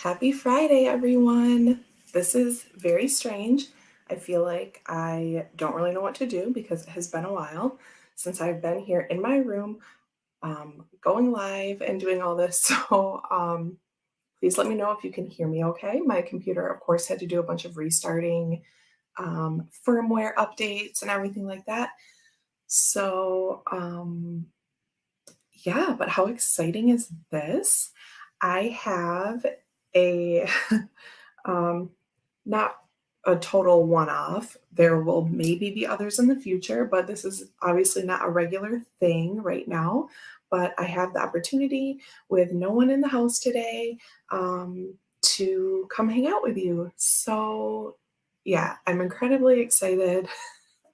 Happy Friday, everyone. This is very strange. I feel like I don't really know what to do because it has been a while since I've been here in my room, going live and doing all this. So please let me know if you can hear me okay. My computer, of course, had to do a bunch of restarting, firmware updates, and everything like that. So yeah, but how exciting is this? I have a Um, not a total one-off. There will maybe be others in the future, but this is obviously not a regular thing right now. But I have the opportunity with no one in the house today to come hang out with you. So, yeah, I'm incredibly excited.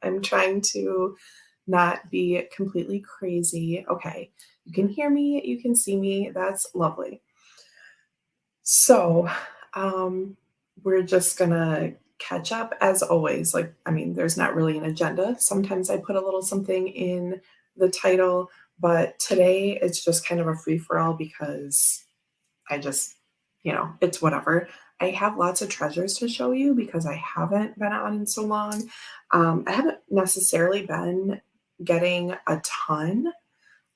I'm trying to not be completely crazy. Okay, you can hear me, you can see me. That's lovely. So, um, we're just gonna catch up as always. Like, I mean, there's not really an agenda. Sometimes I put a little something in the title, but today it's just kind of a free for all because I just, it's whatever. I have lots of treasures to show you because I haven't been on in so long. I haven't necessarily been getting a ton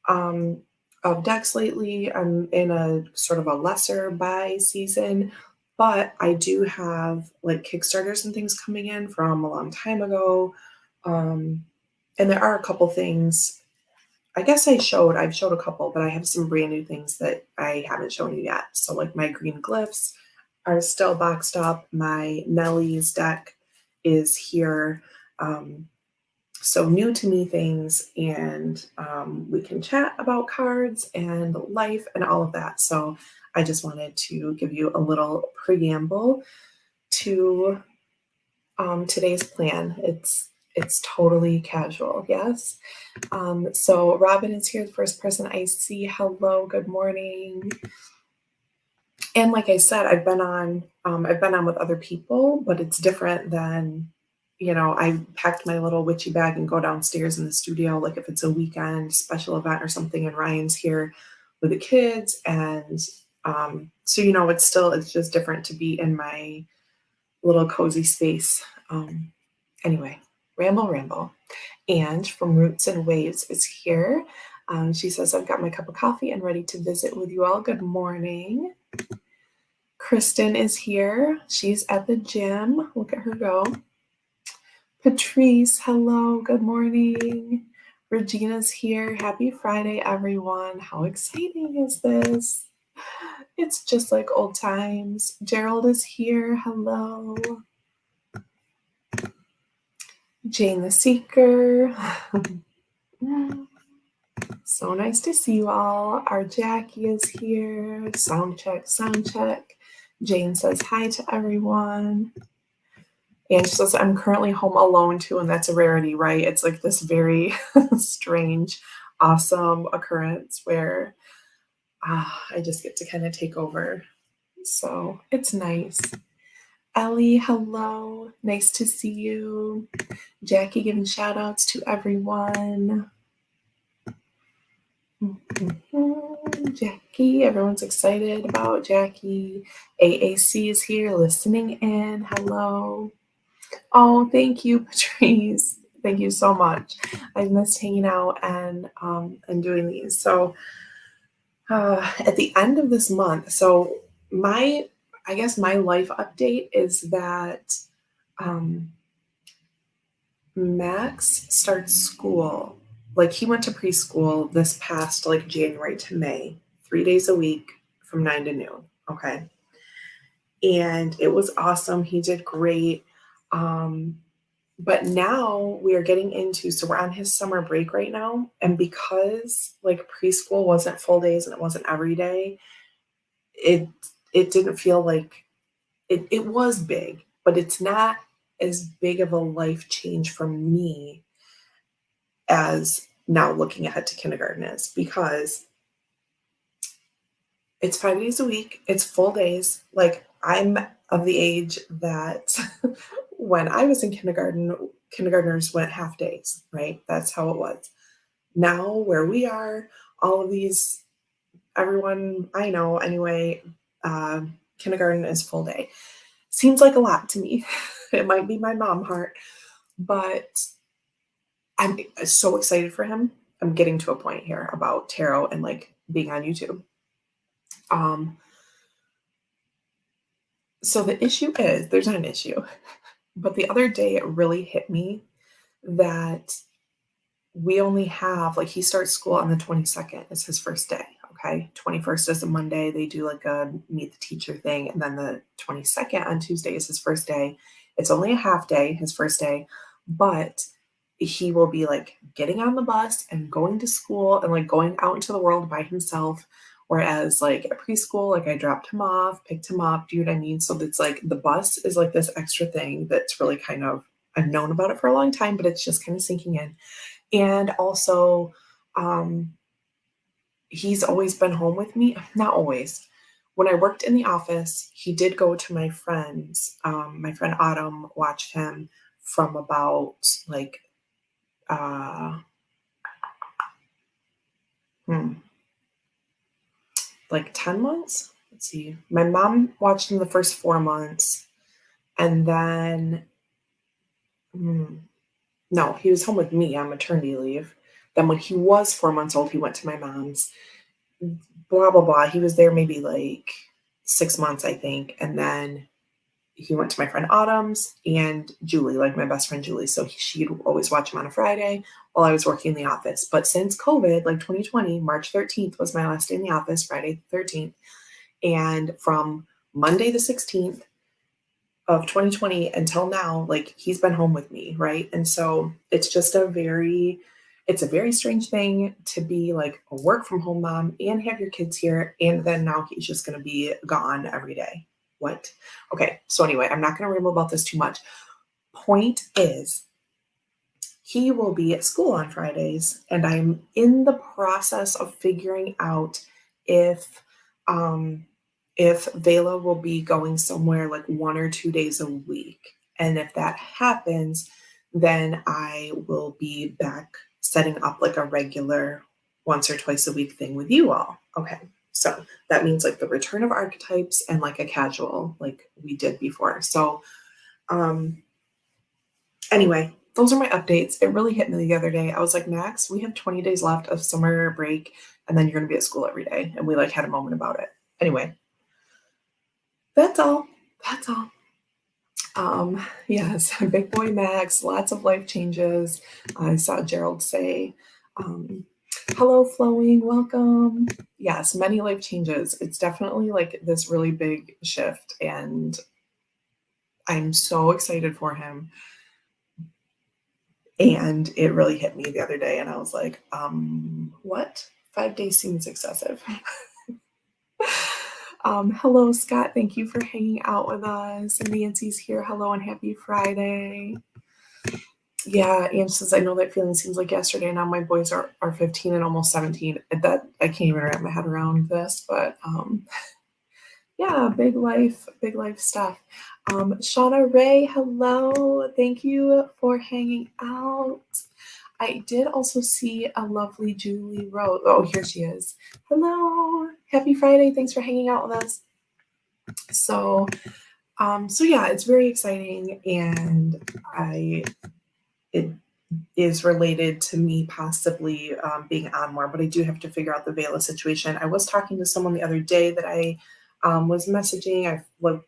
um, of decks lately. I'm in a sort of a lesser buy season, but I do have like Kickstarters and things coming in from a long time ago. Um, and there are a couple things. I guess I've showed a couple, but I have some brand new things that I haven't shown you yet. So like my green glyphs are still boxed up. My Nellie's deck is here. Um, so new to me things, and we can chat about cards and life and all of that. So I just wanted to give you a little preamble to today's plan. It's totally casual, yes. So Robin is here, the first person I see. Hello, good morning. And like I said, I've been on with other people, but it's different than, I packed my little witchy bag and go downstairs in the studio, like if it's a weekend special event or something, and Ryan's here with the kids. And so, it's just different to be in my little cozy space. Anyway, ramble. And from Roots and Waves is here. She says, I've got my cup of coffee and ready to visit with you all. Good morning. Kristen is here. She's at the gym. Look at her go. Patrice, hello. Good morning. Regina's here. Happy Friday, everyone. How exciting is this? It's just like old times. Gerald is here. Hello. Jane the Seeker. So nice to see you all. Our Jackie is here. Sound check, sound check. Jane says hi to everyone. And she says, I'm currently home alone too, and that's a rarity, right? It's like this very strange, awesome occurrence where I just get to kind of take over. So it's nice. Ellie, hello. Nice to see you. Jackie giving shout outs to everyone. Jackie, everyone's excited about Jackie. AAC is here listening in. Hello. Oh, thank you, Patrice. Thank you so much. I've missed hanging out and doing these. So at the end of this month, so I guess my life update is that Max starts school. Like he went to preschool this past like January to May, 3 days a week from 9 to noon. Okay. And it was awesome. He did great. But now we are getting into, so we're on his summer break right now. And because like preschool wasn't full days and it wasn't every day, it it didn't feel like it was big, but it's not as big of a life change for me as now looking ahead to kindergarten is, because it's 5 days a week, it's full days. Like I'm of the age that when I was in kindergarten, kindergartners went half days, right? That's how it was. Now, where we are, all of these, everyone I know anyway, Kindergarten is full day. Seems like a lot to me. It might be my mom heart, but I'm so excited for him. I'm getting to a point here about tarot and like being on YouTube. Um, so the issue is there's not an issue, but the other day it really hit me that we only have like he starts school on the 22nd is his first day. Okay. 21st is a Monday. They do like a meet the teacher thing. And then the 22nd on Tuesday is his first day. It's only a half day, his first day, but he will be like getting on the bus and going to school and like going out into the world by himself. Whereas like at preschool, like I dropped him off, picked him up, do you know what I mean? So it's like the bus is like this extra thing that's really kind of, I've known about it for a long time, but it's just kind of sinking in. And also, um, he's always been home with me. Not always. When I worked in the office, he did go to my friends. My friend Autumn watched him from about uh, hmm, like 10 months. Let's see. My mom watched him the first 4 months. And then, hmm, no, he was home with me on maternity leave. Then when he was 4 months old, he went to my mom's. Blah blah blah. He was there maybe like 6 months, I think, and then he went to my friend Autumn's and Julie, like my best friend Julie. So she'd always watch him on a Friday while I was working in the office. But since COVID, like 2020, March 13th was my last day in the office, Friday the 13th, and from Monday the 16th of 2020 until now, like he's been home with me, right? And so it's a very strange thing to be like a work from home mom and have your kids here, and then now he's just going to be gone every day. What? Okay, so anyway, I'm not going to ramble about this too much. Point is, he will be at school on Fridays, and I'm in the process of figuring out if um, if Vela will be going somewhere like 1 or 2 days a week. And if that happens, then I will be back setting up like a regular once or twice a week thing with you all. Okay. So that means like the return of archetypes and like a casual like we did before. So um anyway, those are my updates. It really hit me the other day. I was like, Max, we have 20 days left of summer break, and then you're going to be at school every day. And we like had a moment about it. Anyway, that's all. That's all. Yes, big boy Max, lots of life changes. I saw Gerald say, um, hello, Flowing, welcome. Yes, many life changes. It's definitely like this really big shift, and I'm so excited for him. And it really hit me the other day, and I was like, what? 5 days seems excessive. Hello, Scott. Thank you for hanging out with us. And Nancy's here. Hello and happy Friday. Yeah, Anne says, I know that feeling seems like yesterday. Now my boys are 15 and almost 17. That I can't even wrap my head around this, but yeah, big life stuff. Shauna Ray, hello. Thank you for hanging out. I did also see a lovely Julie Rose. Oh, here she is. Hello. Happy Friday. Thanks for hanging out with us. So yeah, it's very exciting, and it is related to me possibly being on more, but I do have to figure out the Vela situation. I was talking to someone the other day that I was messaging. I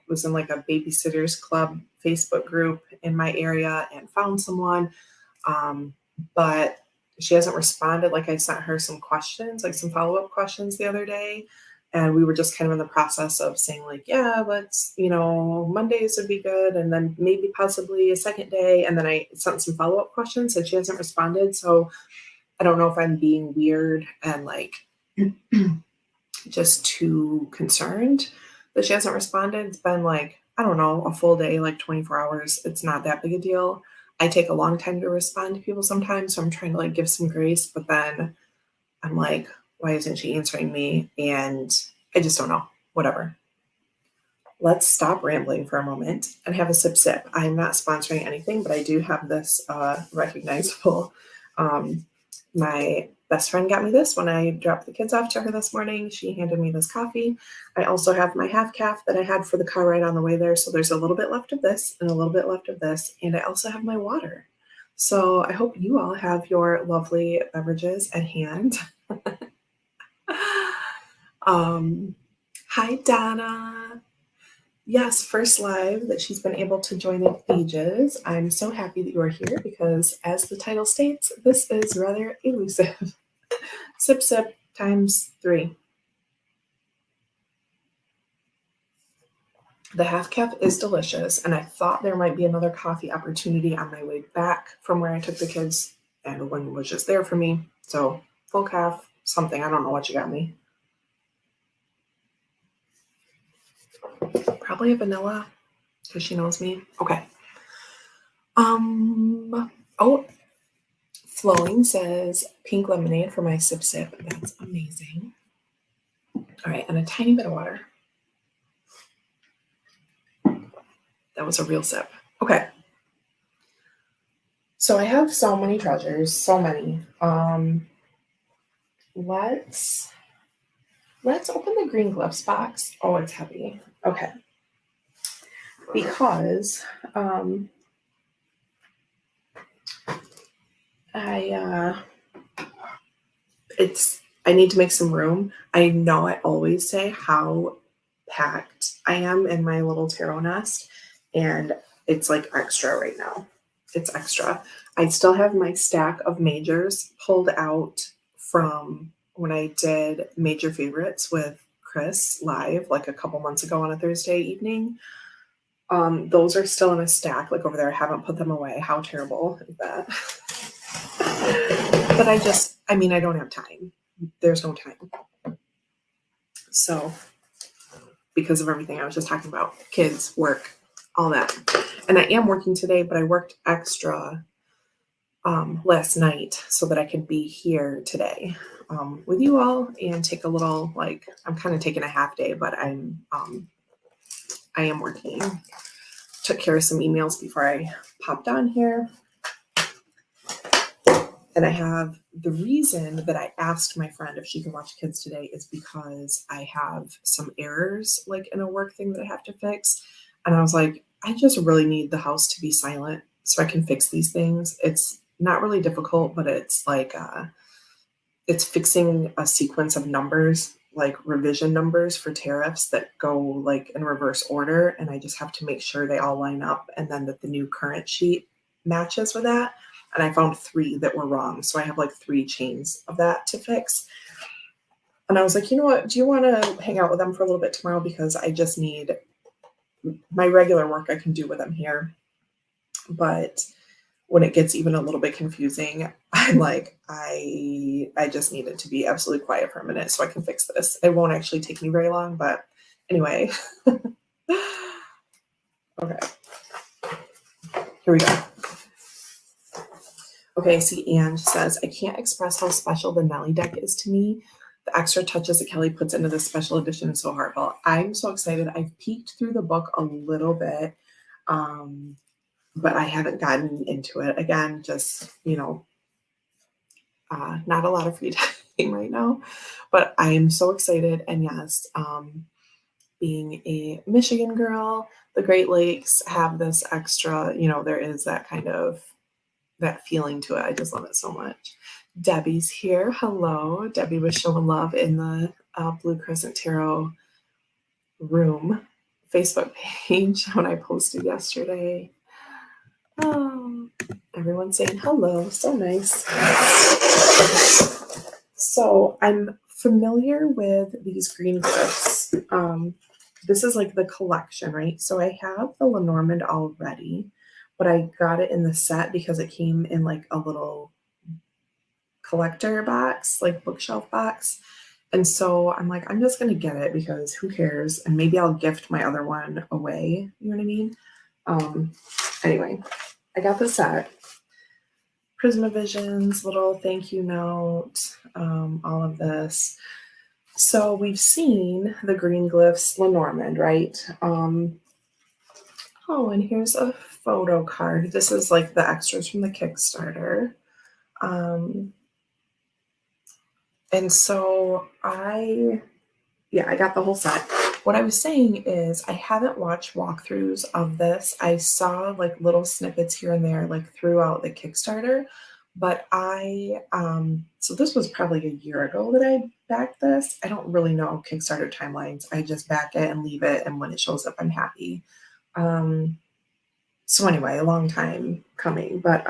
was in like a babysitters club Facebook group in my area and found someone, but she hasn't responded. Like I sent her some questions, like some follow-up questions the other day. And we were just kind of in the process of saying like, yeah, let's, Mondays would be good. And then maybe possibly a second day. And then I sent some follow-up questions and she hasn't responded. So I don't know if I'm being weird and like just too concerned that she hasn't responded. It's been like, I don't know, a full day, like 24 hours. It's not that big a deal. I take a long time to respond to people sometimes. So I'm trying to like give some grace, but then I'm like, why isn't she answering me? And I just don't know. Whatever. Let's stop rambling for a moment and have a sip. I'm not sponsoring anything, but I do have this recognizable. My best friend got me this when I dropped the kids off to her this morning. She handed me this coffee. I also have my half calf that I had for the car ride on the way there. So there's a little bit left of this and a little bit left of this. And I also have my water. So I hope you all have your lovely beverages at hand. Hi, Donna. Yes, first live that she's been able to join in ages. I'm so happy that you are here because, as the title states, this is rather elusive. Sip, sip, times 3. The half calf is delicious, and I thought there might be another coffee opportunity on my way back from where I took the kids, and one was just there for me. So, full calf, something. I don't know what you got me. Probably a vanilla, because she knows me. Okay. Oh, Flowing says pink lemonade for my sip sip. That's amazing. All right, and a tiny bit of water. That was a real sip. Okay. So I have so many treasures, so many. Let's open the green glyphs box. Oh, it's heavy. Okay. Because I need to make some room. I know I always say how packed I am in my little tarot nest, and it's like extra right now. It's extra. I still have my stack of majors pulled out from when I did major favorites with Chris live like a couple months ago on a Thursday evening. Those are still in a stack like over there. I haven't put them away. How terrible is that? But I don't have time. There's no time. So, because of everything I was just talking about, kids, work, all that. And I am working today, but I worked extra last night so that I could be here today with you all and take a little, I'm kind of taking a half day, but I am working. Took care of some emails before I popped on here. And I have the reason that I asked my friend if she could watch kids today is because I have some errors like in a work thing that I have to fix. And I was like, I just really need the house to be silent so I can fix these things. It's not really difficult, but it's like, it's fixing a sequence of numbers, like revision numbers for tariffs that go like in reverse order. And I just have to make sure they all line up and then that the new current sheet matches with that. And I found 3 that were wrong. So I have like 3 chains of that to fix. And I was like, you know what? Do you want to hang out with them for a little bit tomorrow? Because I just need my regular work I can do with them here. But when it gets even a little bit confusing, I'm like, I just need it to be absolutely quiet for a minute so I can fix this. It won't actually take me very long, but anyway. Okay. Here we go. Okay, see, Anne says, I can't express how special the Nelly deck is to me. The extra touches that Kelly puts into this special edition is so heartfelt. I'm so excited. I've peeked through the book a little bit, but I haven't gotten into it. Again, just, not a lot of free time right now, but I am so excited. And yes, being a Michigan girl, the Great Lakes have this extra, there is that kind of that feeling to it. I just love it so much. Debbie's here. Hello. Debbie was showing love in the Blue Crescent Tarot room Facebook page when I posted yesterday. Oh, everyone's saying hello. So nice. So I'm familiar with these green glyphs. This is like the collection, right? So I have the Lenormand already, but I got it in the set because it came in like a little collector box, like bookshelf box. And so I'm like, I'm just going to get it because who cares? And maybe I'll gift my other one away. You know what I mean? Anyway, I got the set. Prismavisions, little thank you note, all of this. So we've seen the green glyphs Lenormand, right? Oh, and here's a photo card. This is like the extras from the Kickstarter. And so I got the whole set. What I was saying is I haven't watched walkthroughs of this. I saw like little snippets here and there, like throughout the Kickstarter, but so this was probably a year ago that I backed this. I don't really know Kickstarter timelines. I just back it and leave it, and when it shows up, I'm happy. Um, so anyway, a long time coming, but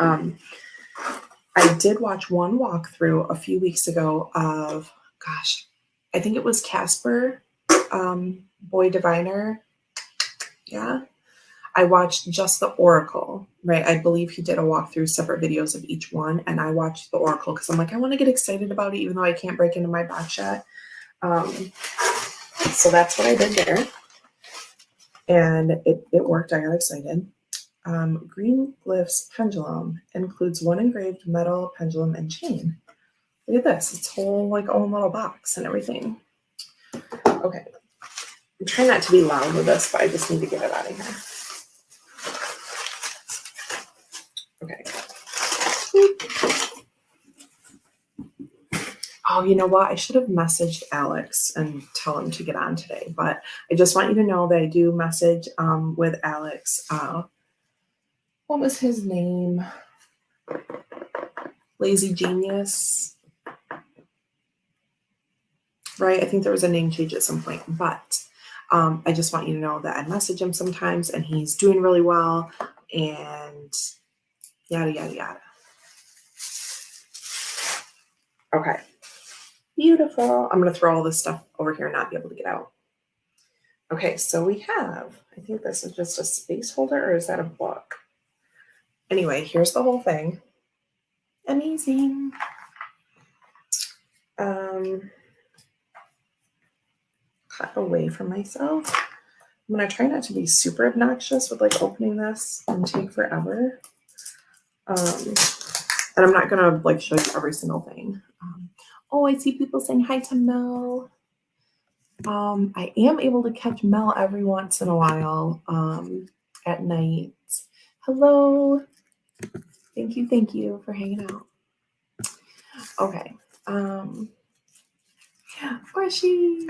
I did watch one walkthrough a few weeks ago of, gosh, I think it was Casper, Boy Diviner. Yeah. I watched just the Oracle, right? I believe he did a walkthrough, separate videos of each one. And I watched the Oracle because I'm like, I want to get excited about it, even though I can't break into my box yet. So that's what I did there. And it worked. I got excited. Green Glyphs Pendulum includes one engraved metal pendulum and chain. Look at this. It's whole like own little box and everything. Okay. I'm trying not to be loud with this, but I just need to get it out of here. Okay. Oh, you know what? I should have messaged Alex and tell him to get on today, but I just want you to know that I do message with Alex. What was his name? Lazy Genius. Right? I think there was a name change at some point, but I just want you to know that I message him sometimes and he's doing really well and yada, yada, yada. Okay. Beautiful. I'm going to throw all this stuff over here and not be able to get out. Okay, so we have, I think this is just a space holder, or is that a book? Anyway, here's the whole thing. Amazing. Cut away from myself. I'm going to try not to be super obnoxious with like opening this and take forever. And I'm not going to like show you every single thing. Oh, I see people saying hi to Mel. I am able to catch Mel every once in a while at night. Hello. Thank you for hanging out. Okay. Freshy.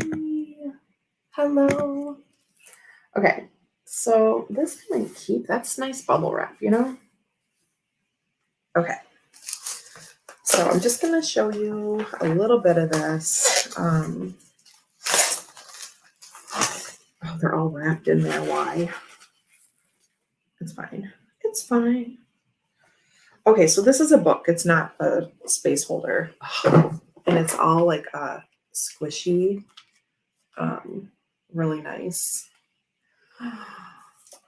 Hello. Okay. So this can I keep? That's nice bubble wrap, you know? Okay. So I'm just going to show you a little bit of this. Oh, they're all wrapped in there. Why? It's fine. It's fine. Okay, so this is a book. It's not a space holder. And it's all like squishy. Really nice.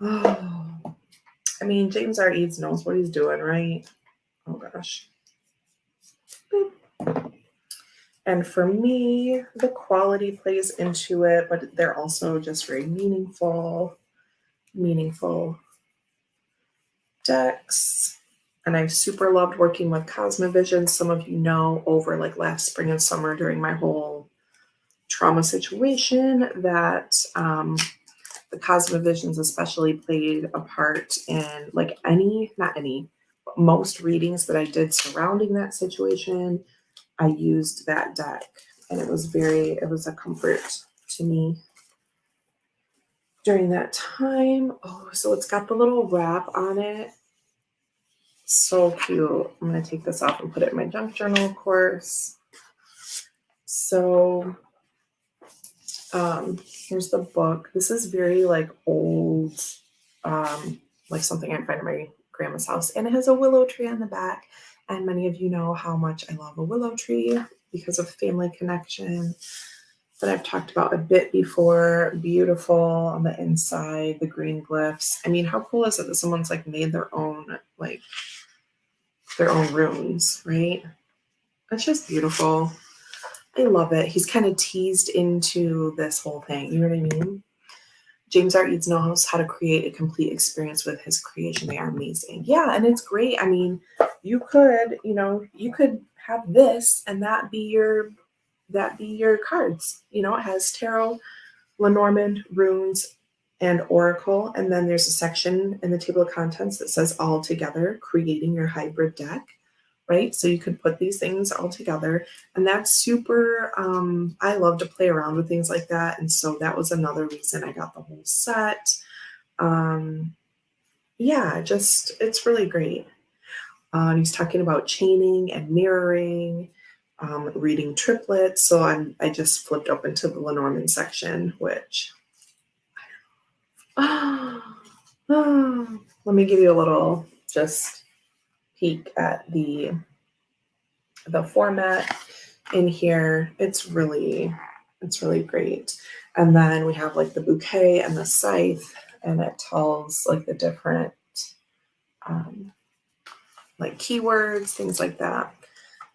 Oh, I mean, James R. Eads knows what he's doing, right? Oh gosh. Boop. And for me, the quality plays into it, but they're also just very meaningful decks. And I super loved working with Cosmovision. Some of you know over like last spring and summer during my whole trauma situation that the Cosmovisions especially played a part in like most readings that I did surrounding that situation. I used that deck and it was a comfort to me during that time. Oh, so it's got the little wrap on it. So cute. I'm going to take this off and put it in my junk journal, of course. So here's the book. This is very like old, like something I'd find in my grandma's house. And it has a willow tree on the back. And many of you know how much I love a willow tree because of family connection that I've talked about a bit before. Beautiful on the inside, the green glyphs. I mean, how cool is it that someone's like made their own runes, right? That's just beautiful. I love it. He's kind of teased into this whole thing. You know what I mean? James R. Eads knows how to create a complete experience with his creation. They are amazing. Yeah, and it's great. I mean, you could have this and that be your cards. You know, it has tarot, Lenormand, runes, and oracle. And then there's a section in the table of contents that says all together, creating your hybrid deck. right? So you could put these things all together, and that's super, I love to play around with things like that. And so that was another reason I got the whole set. Yeah, just, it's really great. He's talking about chaining and mirroring, reading triplets. So I just flipped open to the Lenormand section, which, let me give you a little just peek at the format in here. It's really great. And then we have like the bouquet and the scythe, and it tells like the different like keywords, things like that.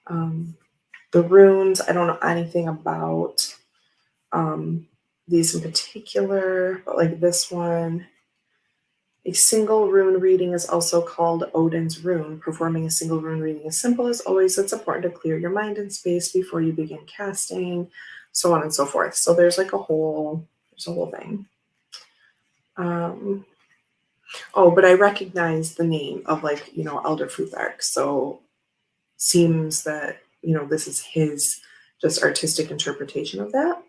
The runes, I don't know anything about these in particular, but like this one, a single rune reading is also called Odin's rune. Performing a single rune reading is simple as always. It's important to clear your mind and space before you begin casting, so on and so forth. So there's like a whole thing. Oh, but I recognize the name of like, Elder Futhark. So seems that, this is his just artistic interpretation of that.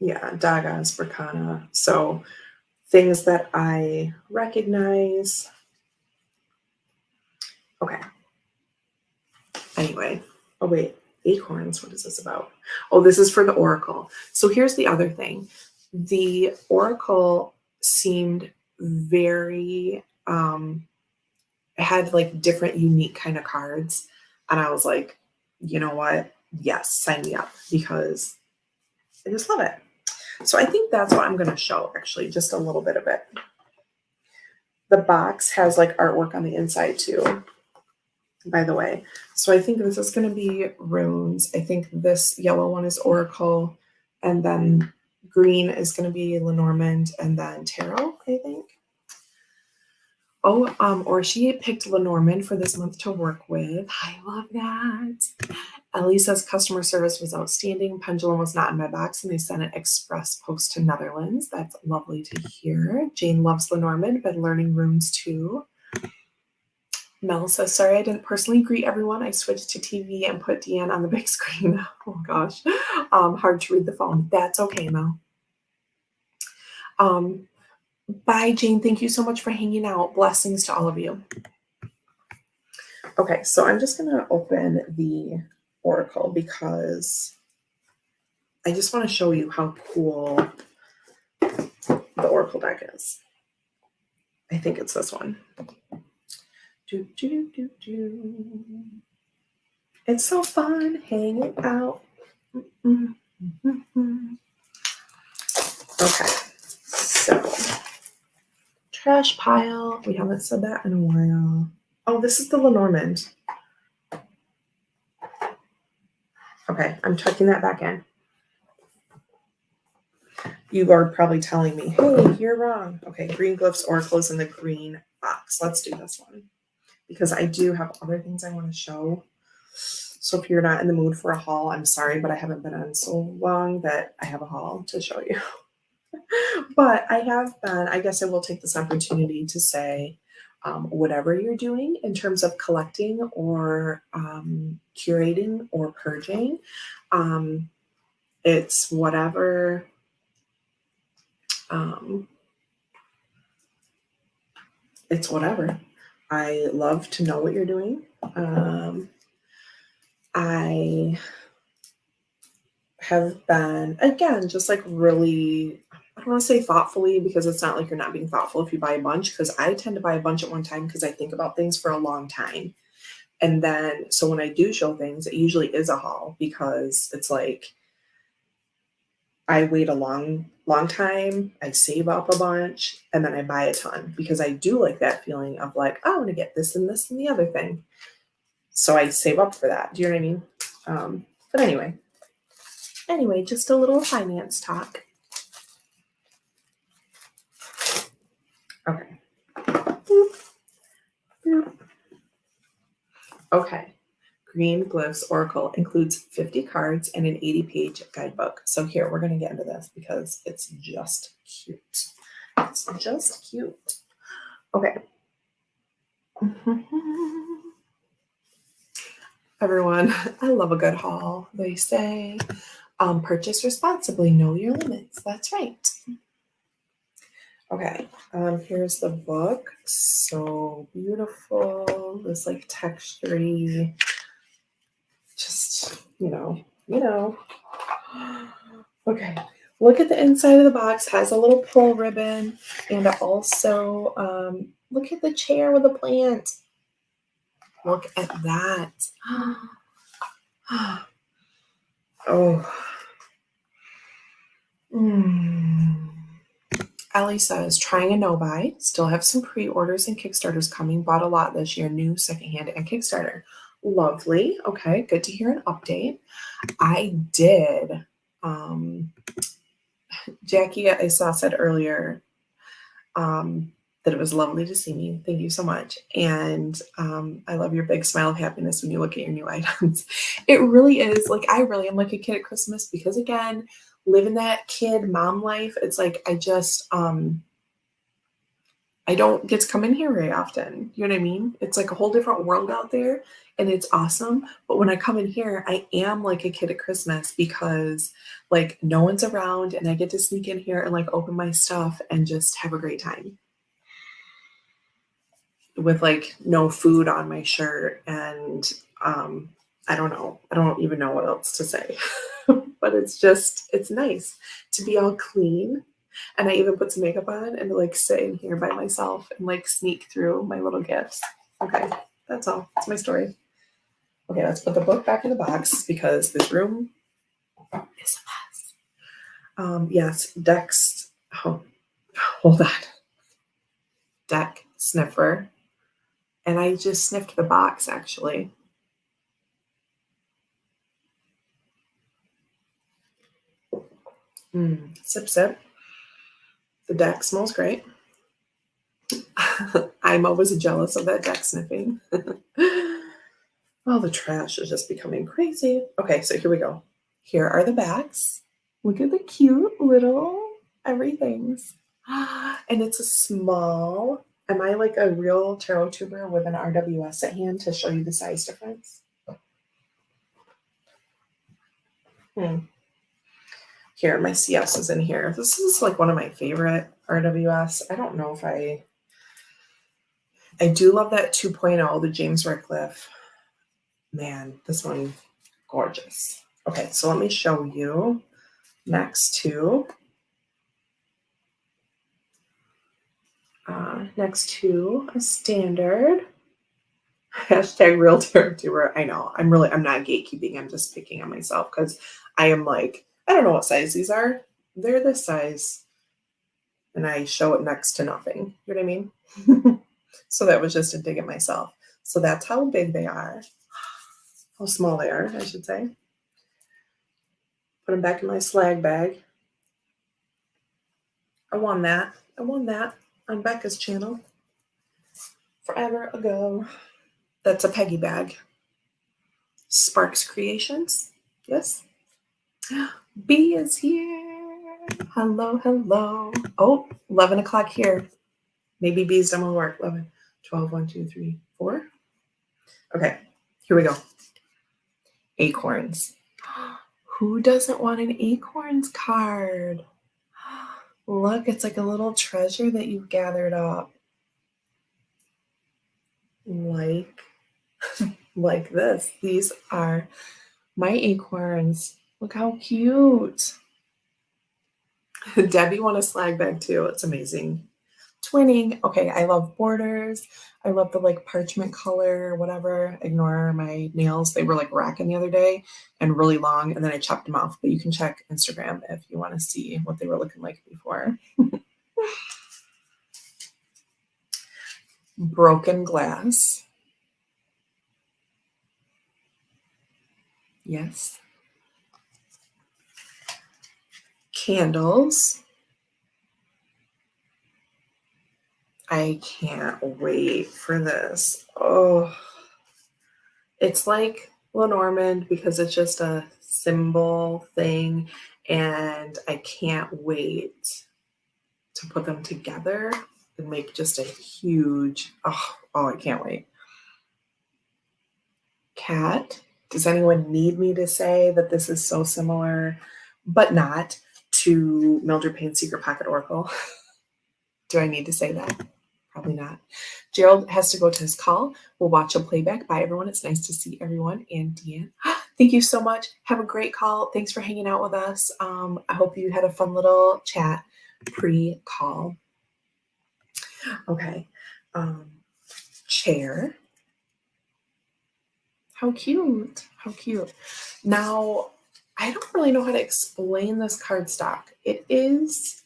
Yeah, Dagas, Bracana. So things that I recognize. Okay. Anyway. Oh, wait. Acorns. What is this about? Oh, this is for the Oracle. So here's the other thing. The Oracle seemed very, had like different unique kind of cards. And I was like, you know what? Yes, sign me up, because I just love it. So I think that's what I'm going to show, actually, just a little bit of it. The box has like artwork on the inside too, by the way. So I think this is going to be runes. I think this yellow one is Oracle, and then green is going to be Lenormand, and then Tarot, I think. Oh, or she picked Lenormand for this month to work with. I love that. Ellie says customer service was outstanding. Pendulum was not in my box, and they sent an express post to Netherlands. That's lovely to hear. Jane loves Lenormand, been learning runes too. Mel says, sorry, I didn't personally greet everyone. I switched to TV and put Deanne on the big screen. Oh gosh, hard to read the phone. That's okay, Mel. Bye, Jane. Thank you so much for hanging out. Blessings to all of you. Okay, so I'm just going to open the Oracle because I just want to show you how cool the Oracle deck is. I think it's this one. It's so fun hanging out. Okay, so trash pile. We haven't said that in a while. Oh, this is the Lenormand. Okay, I'm tucking that back in. You are probably telling me, hey, you're wrong. Okay, Green Glyphs Oracle is in the green box. Let's do this one, because I do have other things I want to show. So if you're not in the mood for a haul, I'm sorry, but I haven't been on so long that I have a haul to show you. But I have been, I guess I will take this opportunity to say, whatever you're doing in terms of collecting or curating or purging, it's whatever, it's whatever. I love to know what you're doing. I have been, again, just like really, I don't want to say thoughtfully, because it's not like you're not being thoughtful if you buy a bunch, because I tend to buy a bunch at one time because I think about things for a long time. And then, so when I do show things, it usually is a haul, because it's like, I wait a long time, I save up a bunch, and then I buy a ton, because I do like that feeling of like, oh, I want to get this and this and the other thing. So I save up for that. Do you know what I mean? But anyway, just a little finance talk. Okay. Boop. Boop. Okay. Green Glyphs Oracle includes 50 cards and an 80-page guidebook. So here, we're going to get into this because it's just cute. It's just cute. Okay. Everyone, I love a good haul. They say, purchase responsibly, know your limits. That's right. Okay, here's the book. So beautiful. This like textury, just, Okay, look at the inside of the box. Has a little pull ribbon, and also look at the chair with the plant. Look at that. Oh. Mm. Ellie says, trying a no buy. Still have some pre orders and Kickstarters coming. Bought a lot this year, new, secondhand, and Kickstarter. Lovely. Okay, good to hear an update. I did. Jackie, I saw said earlier that it was lovely to see me. Thank you so much. And I love your big smile of happiness when you look at your new items. It really is like, I really am like a kid at Christmas because, again, living that kid mom life, it's like I just, I don't get to come in here very often. You know what I mean? It's like a whole different world out there and it's awesome. But when I come in here, I am like a kid at Christmas because like no one's around and I get to sneak in here and like open my stuff and just have a great time with like no food on my shirt. And I don't know. I don't even know what else to say. But it's nice to be all clean. And I even put some makeup on and like sit in here by myself and like sneak through my little gifts. Okay, that's all. That's my story. Okay, let's put the book back in the box because this room is a mess. Yes, Dex. Oh, hold on. Deck sniffer. And I just sniffed the box actually. Sip, sip. The deck smells great. I'm always jealous of that deck sniffing. Oh, the trash is just becoming crazy. Okay, so here we go. Here are the bags. Look at the cute little everythings. And it's a small. Am I like a real tarot tuber with an RWS at hand to show you the size difference? Here, my CS is in here. This is like one of my favorite RWS. I don't know if I do love that 2.0, the James Radcliffe. Man, this one, gorgeous. Okay, so let me show you next to a standard. Hashtag real tarot tuber. I know. I'm not gatekeeping. I'm just picking on myself because I am like, I don't know what size these are. They're this size. And I show it next to nothing. You know what I mean? So that was just a dig at myself. So that's how big they are. How small they are, I should say. Put them back in my slag bag. I won that on Becca's channel forever ago. That's a Peggy bag. Sparks Creations. Yes. B is here. Hello, hello. Oh, 11 o'clock here. Maybe B's done with work. 11, 12, 1, 2, 3, 4. Okay, here we go. Acorns. Who doesn't want an acorns card? Look, it's like a little treasure that you've gathered up. Like this. These are my acorns. Look how cute. Debbie won a slag bag too. It's amazing. Twinning. Okay, I love borders. I love the like parchment color, whatever. Ignore my nails. They were like racking the other day and really long, and then I chopped them off. But you can check Instagram if you want to see what they were looking like before. Broken glass. Yes. Candles. I can't wait for this. Oh, it's like Lenormand because it's just a symbol thing, and I can't wait to put them together. and make just a huge, oh, I can't wait. Cat, does anyone need me to say that this is so similar, but not, to Mildred Payne's Secret Pocket Oracle? Do I need to say that? Probably not. Gerald has to go to his call. We'll watch a playback. Bye, everyone. It's nice to see everyone. And Deanne, thank you so much. Have a great call. Thanks for hanging out with us. I hope you had a fun little chat pre-call. Okay. Chair. How cute. How cute. Now, I don't really know how to explain this cardstock. It is,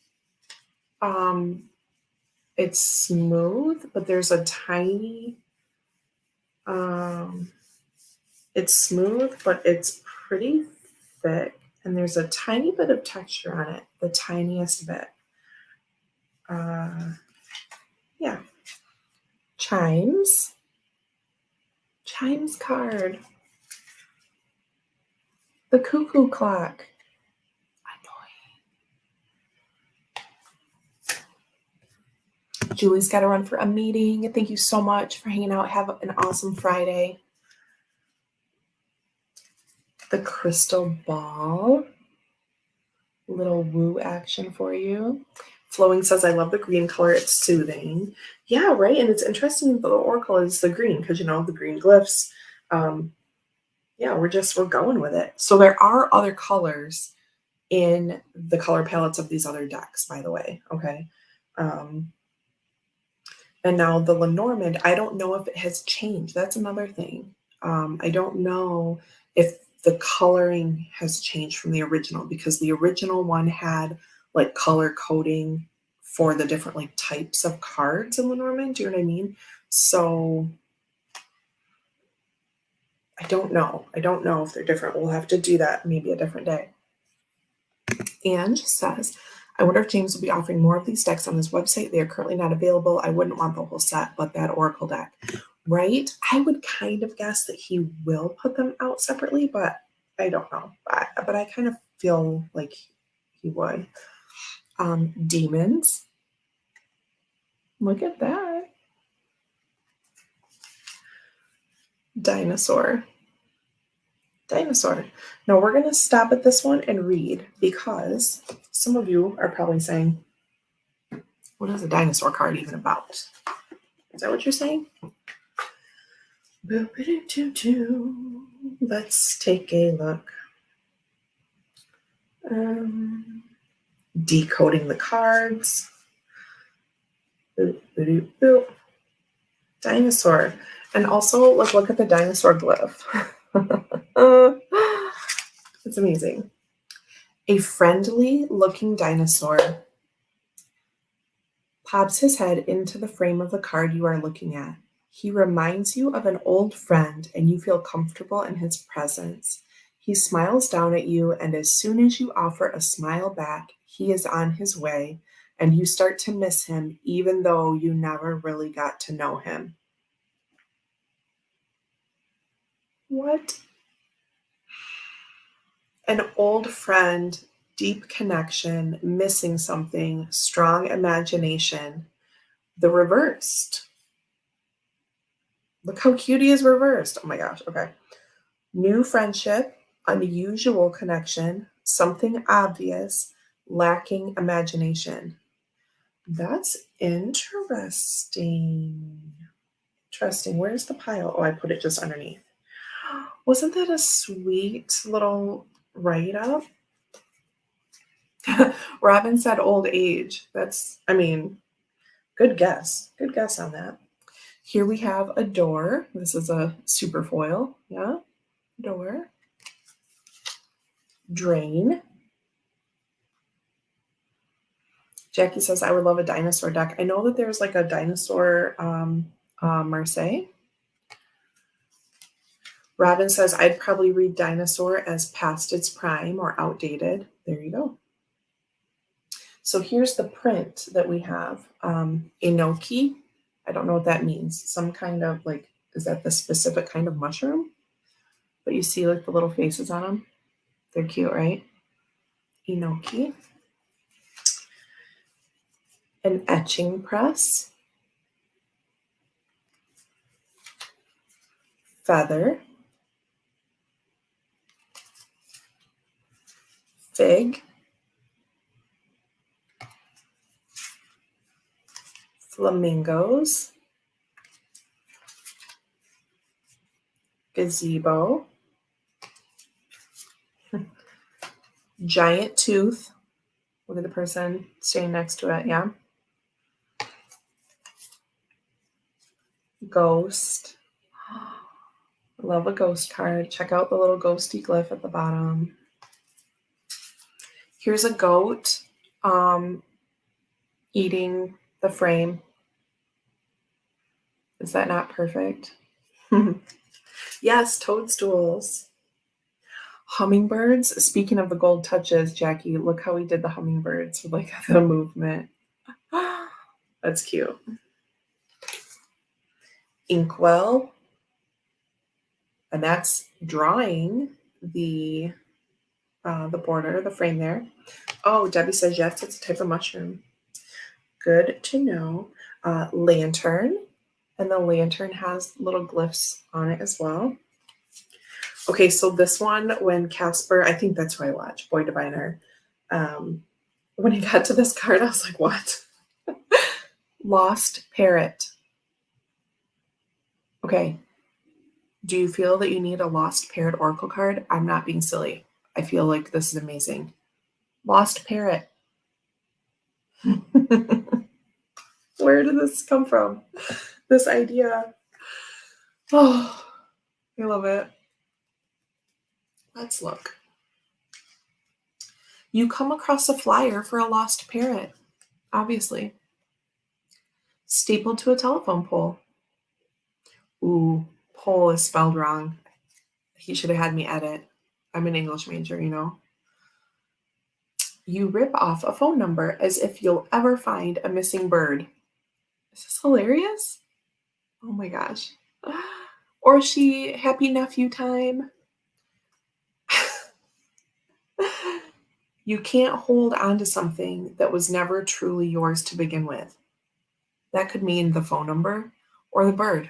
it's smooth, but there's a tiny, it's smooth, but it's pretty thick, and there's a tiny bit of texture on it, the tiniest bit. Yeah. Chimes. Chimes card. The cuckoo clock. Annoying. Julie's got to run for a meeting. Thank you so much for hanging out. Have an awesome Friday. The crystal ball. Little woo action for you. Flowing says, I love the green color. It's soothing. Yeah, right. And it's interesting that the oracle is the green because, you know, the green glyphs. Yeah, we're going with it. So there are other colors in the color palettes of these other decks, by the way. Okay. And now the Lenormand, I don't know if it has changed. That's another thing. I don't know if the coloring has changed from the original, because the original one had like color coding for the different like types of cards in Lenormand. Do you know what I mean? So I don't know. I don't know if they're different. We'll have to do that maybe a different day. Ange says, I wonder if James will be offering more of these decks on his website. They are currently not available. I wouldn't want the whole set, but that Oracle deck. Right? I would kind of guess that he will put them out separately, but I don't know. But I kind of feel like he would. Demons. Look at that. Dinosaur. Dinosaur. Now we're going to stop at this one and read, because some of you are probably saying, what is a dinosaur card even about? Is that what you're saying? Let's take a look. Decoding the cards. Dinosaur. And also, let's look at the dinosaur glyph. It's amazing. A friendly looking dinosaur pops his head into the frame of the card you are looking at. He reminds you of an old friend, and you feel comfortable in his presence. He smiles down at you, and as soon as you offer a smile back, he is on his way, and you start to miss him, even though you never really got to know him. What? An old friend, deep connection, missing something, strong imagination. The reversed. Look how cute he is reversed. Oh my gosh. Okay. New friendship, unusual connection, something obvious, lacking imagination. That's interesting. Interesting. Where's the pile? Oh, I put it just underneath. Wasn't that a sweet little write-up? Robin said old age. That's, I mean, good guess. Good guess on that. Here we have a door. This is a super foil. Yeah. Door. Drain. Jackie says, I would love a dinosaur deck. I know that there's like a dinosaur Marseille. Robin says, I'd probably read dinosaur as past its prime or outdated. There you go. So here's the print that we have. Enoki. I don't know what that means. Some kind of like, is that the specific kind of mushroom? But you see like the little faces on them. They're cute, right? Enoki. an etching press, feather, fig, flamingos, gazebo, giant tooth. Look at the person standing next to it. Yeah. Ghost. Love a ghost card. Check out the little ghosty glyph at the bottom. Here's a goat eating the frame. Is that not perfect? Yes, toadstools. Hummingbirds. Speaking of the gold touches, Jackie, look how we did the hummingbirds with like the movement. That's cute. Inkwell. And that's drawing the border, the frame there. Oh, Debbie says yes, it's a type of mushroom. Good to know. Lantern, and the lantern has little glyphs on it as well. Okay, so this one, when Casper, I think that's who I watch, Boy Diviner. When he got to this card, I was like, what? Lost Parrot. Okay. Do you feel that you need a Lost Parrot Oracle card? I'm not being silly. I feel like this is amazing. Lost Parrot. Where did this come from? This idea. Oh, I love it. Let's look. You come across a flyer for a lost parrot, obviously. Stapled to a telephone pole. Ooh, pole is spelled wrong. He should have had me edit. I'm an English major, you know. You rip off a phone number as if you'll ever find a missing bird. Is this hilarious? Oh my gosh. Or she, happy nephew time. You can't hold on to something that was never truly yours to begin with. That could mean the phone number or the bird.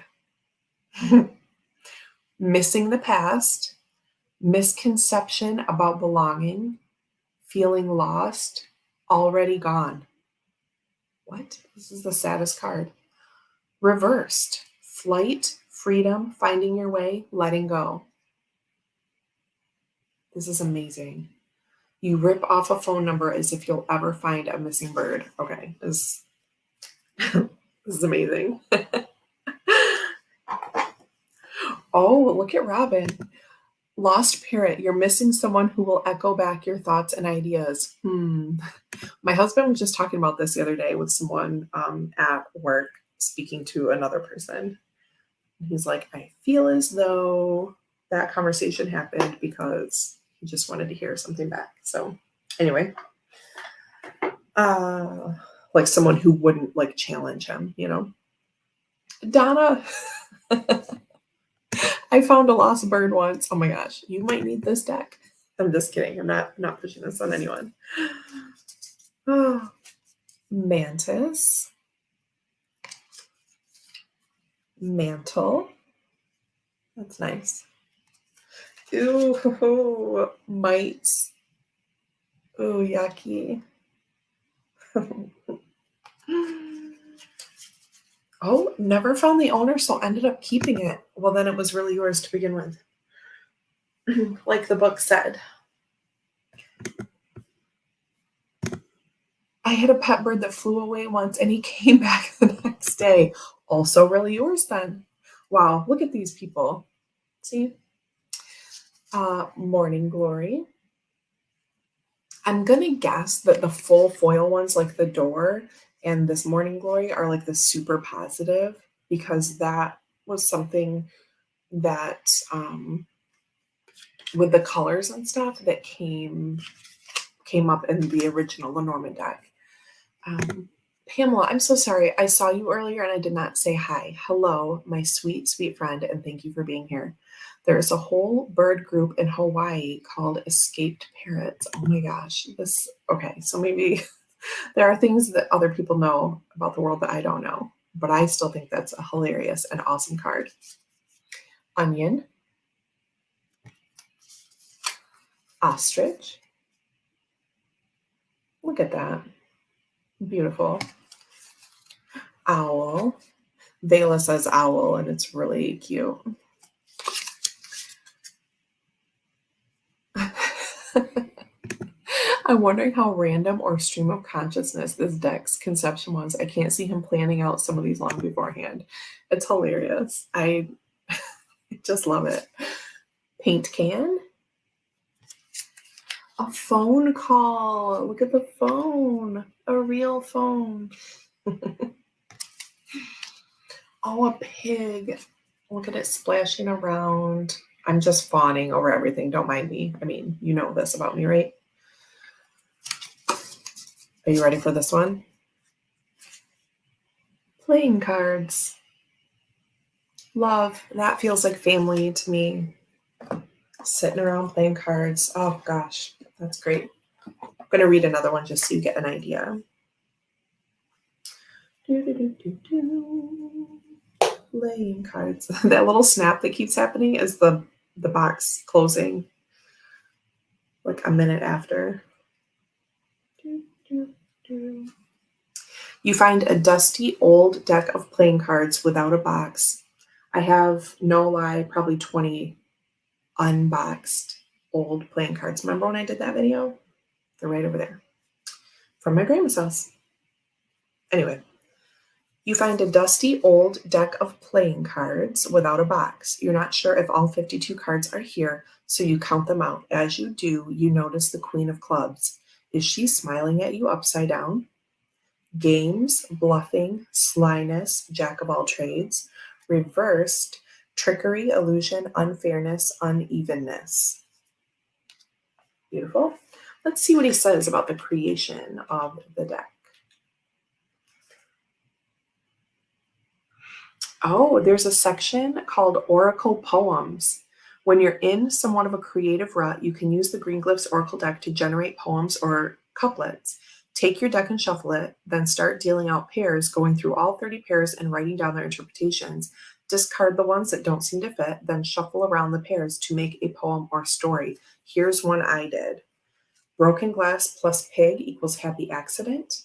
Missing the past, misconception about belonging, feeling lost, already gone. What? This is the saddest card. Reversed, flight, freedom, finding your way, letting go. This is amazing. You rip off a phone number as if you'll ever find a missing bird. Okay, this is amazing. Oh, look at Robin. Lost parrot, you're missing someone who will echo back your thoughts and ideas. My husband was just talking about this the other day with someone at work, speaking to another person. He's like, I feel as though that conversation happened because he just wanted to hear something back. So anyway, like someone who wouldn't like challenge him, you know. Donna, I found a lost bird once. Oh my gosh, you might need this deck. I'm just kidding. I'm not pushing this on anyone. Oh, mantis, mantle. That's nice. Ooh, mites. Ooh, yucky. Oh, never found the owner, so ended up keeping it. Well, then it was really yours to begin with. Like the book said. I had a pet bird that flew away once and he came back the next day. Also really yours then. Wow, look at these people. See? Morning Glory. I'm going to guess that the full foil ones, like the door and this Morning Glory, are like the super positive because that was something that, with the colors and stuff that came up in the original Lenormand deck. Pamela, I'm so sorry. I saw you earlier and I did not say hi. Hello, my sweet, sweet friend, and thank you for being here. There is a whole bird group in Hawaii called Escaped Parrots. Oh my gosh. Okay, so maybe There are things that other people know about the world that I don't know, but I still think that's a hilarious and awesome card. Onion, ostrich. Look at that. Beautiful. Owl. Vela says owl, and it's really cute. I'm wondering how random or stream of consciousness this deck's conception was. I can't see him planning out some of these long beforehand. It's hilarious. I just love it. Paint can. A phone call. Look at the phone. A real phone. Oh, a pig. Look at it splashing around. I'm just fawning over everything. Don't mind me. I mean, you know this about me, right? Are you ready for this one? Playing cards. Love. That feels like family to me. Sitting around playing cards. Oh, gosh. That's great. I'm going to read another one just so you get an idea. Playing cards. That little snap that keeps happening is the box closing like a minute after. You find a dusty old deck of playing cards without a box. I have, no lie, probably 20 unboxed old playing cards. Remember when I did that video? They're right over there. From my grandma's house. Anyway, you find a dusty old deck of playing cards without a box. You're not sure if all 52 cards are here, so you count them out. As you do, you notice the Queen of Clubs. Is she smiling at you upside down? Games, bluffing, slyness, jack of all trades. Reversed, trickery, illusion, unfairness, unevenness. Beautiful. Let's see what he says about the creation of the deck. Oh, there's a section called Oracle Poems. When you're in somewhat of a creative rut, you can use the Green Glyphs Oracle deck to generate poems or couplets. Take your deck and shuffle it, then start dealing out pairs, going through all 30 pairs and writing down their interpretations. Discard the ones that don't seem to fit, then shuffle around the pairs to make a poem or story. Here's one I did. Broken glass plus pig equals happy accident.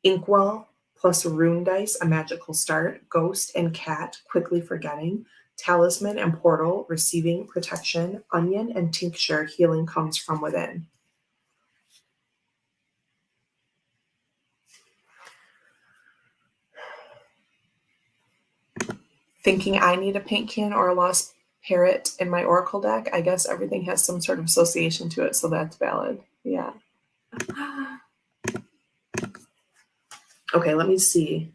Inkwell plus rune dice, a magical start. Ghost and cat, quickly forgetting. Talisman and portal, receiving protection. Onion and tincture, healing comes from within. Thinking I need a paint can or a lost parrot in my oracle deck, I guess everything has some sort of association to it, so that's valid. Yeah. Okay, let me see.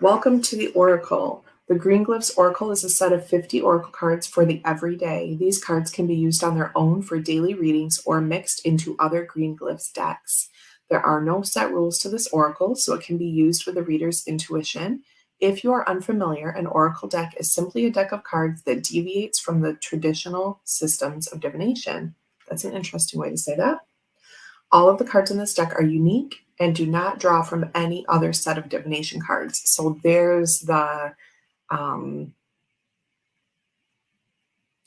Welcome to the Oracle. The Green Glyphs Oracle is a set of 50 Oracle cards for the everyday. These cards can be used on their own for daily readings or mixed into other Green Glyphs decks. There are no set rules to this Oracle, so it can be used with the reader's intuition. If you are unfamiliar, an Oracle deck is simply a deck of cards that deviates from the traditional systems of divination. That's an interesting way to say that. All of the cards in this deck are unique and do not draw from any other set of divination cards. So there's the, I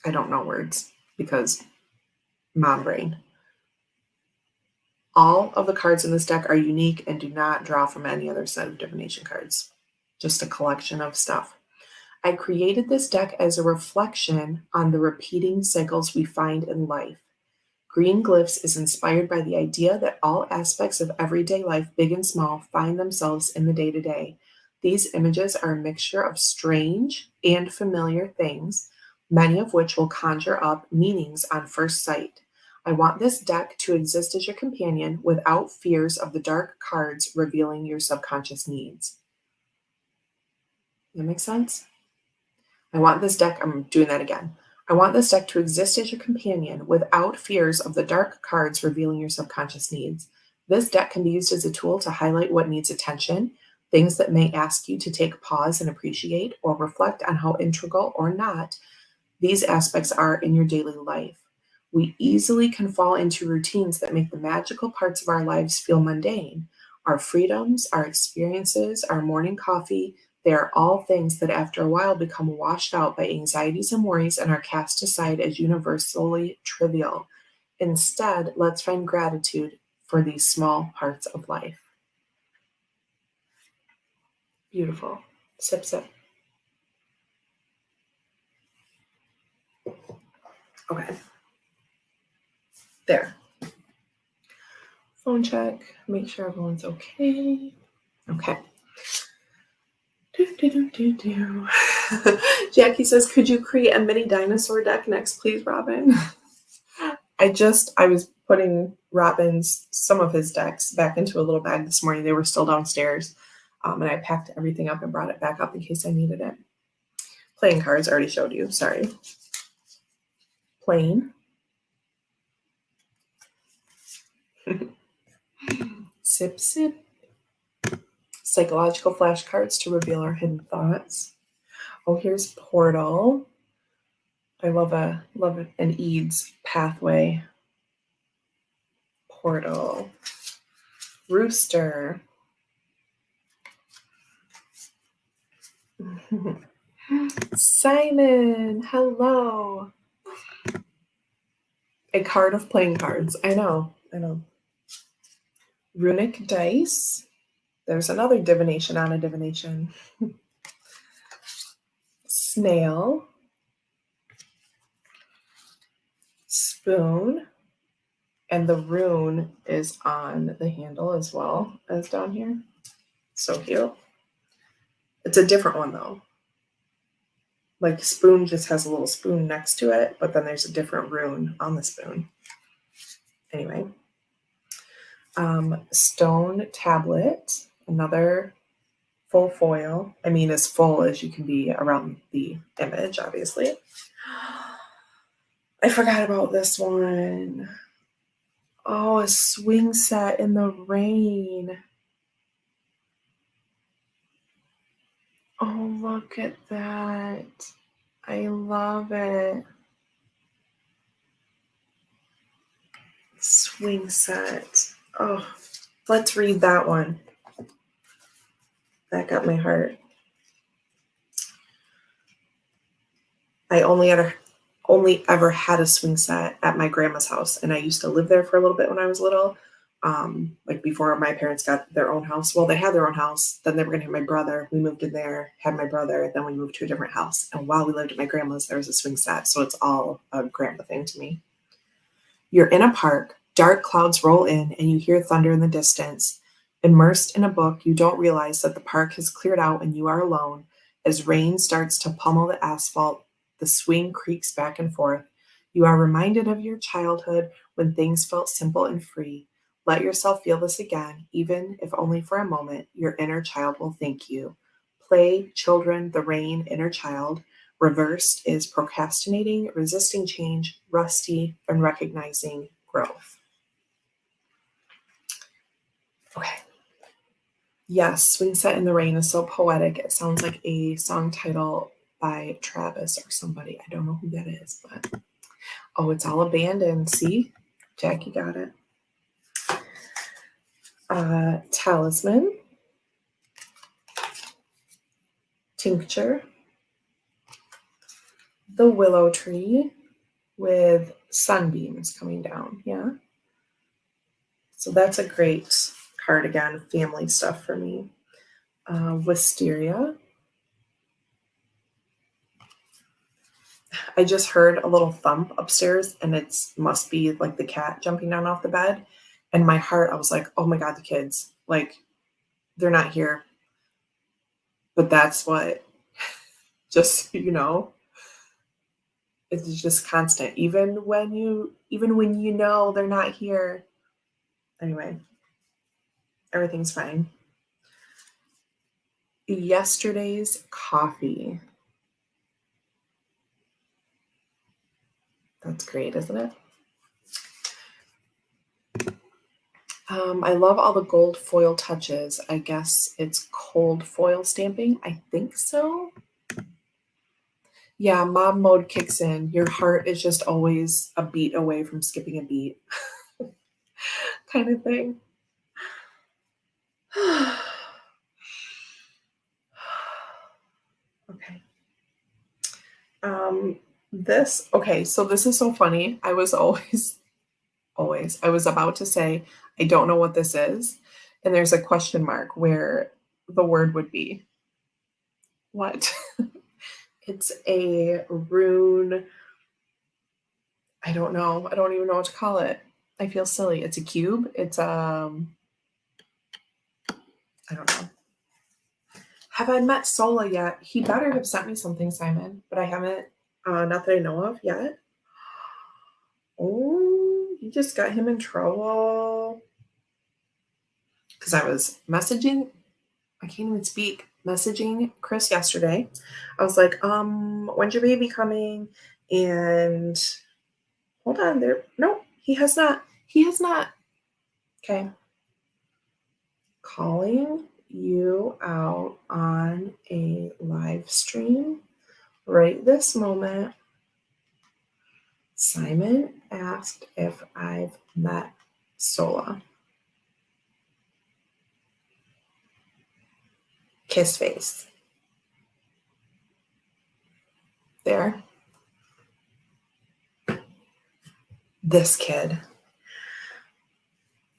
don't know words because mom brain. All of the cards in this deck are unique and do not draw from any other set of divination cards. Just a collection of stuff. I created this deck as a reflection on the repeating cycles we find in life. Green Glyphs is inspired by the idea that all aspects of everyday life, big and small, find themselves in the day-to-day. These images are a mixture of strange and familiar things, many of which will conjure up meanings on first sight. I want this deck to exist as your companion without fears of the dark cards revealing your subconscious needs. That makes sense? I want this deck, I'm doing that again. I want this deck to exist as your companion without fears of the dark cards revealing your subconscious needs. This deck can be used as a tool to highlight what needs attention, things that may ask you to take pause and appreciate, or reflect on how integral or not these aspects are in your daily life. We easily can fall into routines that make the magical parts of our lives feel mundane. Our freedoms, our experiences, our morning coffee, they are all things that after a while become washed out by anxieties and worries and are cast aside as universally trivial. Instead, let's find gratitude for these small parts of life. Beautiful. Sip, sip. Okay. There. Phone check. Make sure everyone's okay. Okay. Jackie says, could you create a mini dinosaur deck next, please, Robin? I was putting some of his decks back into a little bag this morning. They were still downstairs. And I packed everything up and brought it back up in case I needed it. Playing cards, I already showed you. Sorry. Plain. Sip, sip. Psychological flashcards to reveal our hidden thoughts. Oh, here's Portal. I love an Eads pathway. Portal. Rooster. Simon, hello. A card of playing cards. I know. Runic dice. There's another divination on a divination. Snail. Spoon. And the rune is on the handle as well as down here. So cute. It's a different one though. Like spoon just has a little spoon next to it, but then there's a different rune on the spoon. Anyway. Stone tablet, another full foil. I mean, as full as you can be around the image, obviously. I forgot about this one. Oh, a swing set in the rain. Oh, look at that. I love it. Swing set. Oh, let's read that one. That got my heart. I only ever had a swing set at my grandma's house, and I used to live there for a little bit when I was little, like before my parents got their own house. Well, they had their own house, then they were going to have my brother. We moved in there, had my brother, then we moved to a different house. And while we lived at my grandma's, there was a swing set, so it's all a grandma thing to me. You're in a park, dark clouds roll in, and you hear thunder in the distance. Immersed in a book, you don't realize that the park has cleared out and you are alone. As rain starts to pummel the asphalt, the swing creaks back and forth. You are reminded of your childhood when things felt simple and free. Let yourself feel this again, even if only for a moment. Your inner child will thank you. Play, children, the rain, inner child. Reversed is procrastinating, resisting change, rusty, and recognizing growth. Okay. Yes, Swing Set in the Rain is so poetic. It sounds like a song title by Travis or somebody. I don't know who that is, but oh, it's all abandoned. See? Jackie got it. Talisman. Tincture. The willow tree with sunbeams coming down. Yeah. So that's a great card again, family stuff for me. Wisteria. I just heard a little thump upstairs, and it must be like the cat jumping down off the bed. And my heart, I was like, oh my God, the kids, like, they're not here. But that's what, just so you know, it's just constant. Even when you know they're not here. Anyway, everything's fine. Yesterday's coffee. That's great, isn't it? I love all the gold foil touches. I guess it's cold foil stamping. I think so. Yeah, mom mode kicks in. Your heart is just always a beat away from skipping a beat kind of thing. Okay. Um, okay, so this is so funny. I was always, I was about to say, I don't know what this is. And there's a question mark where the word would be. What? It's a rune. I don't know. I don't even know what to call it. I feel silly. It's a cube. I don't know. Have I met Sola yet? He better have sent me something, Simon, but I haven't, not that I know of yet. Oh, you just got him in trouble. Because I was messaging, I can't even speak, messaging Chris yesterday. I was like, when's your baby coming? And hold on there. No, he has not. He has not. Okay. Calling you out on a live stream right this moment. Simon asked if I've met Sola. Kiss face. There. This kid.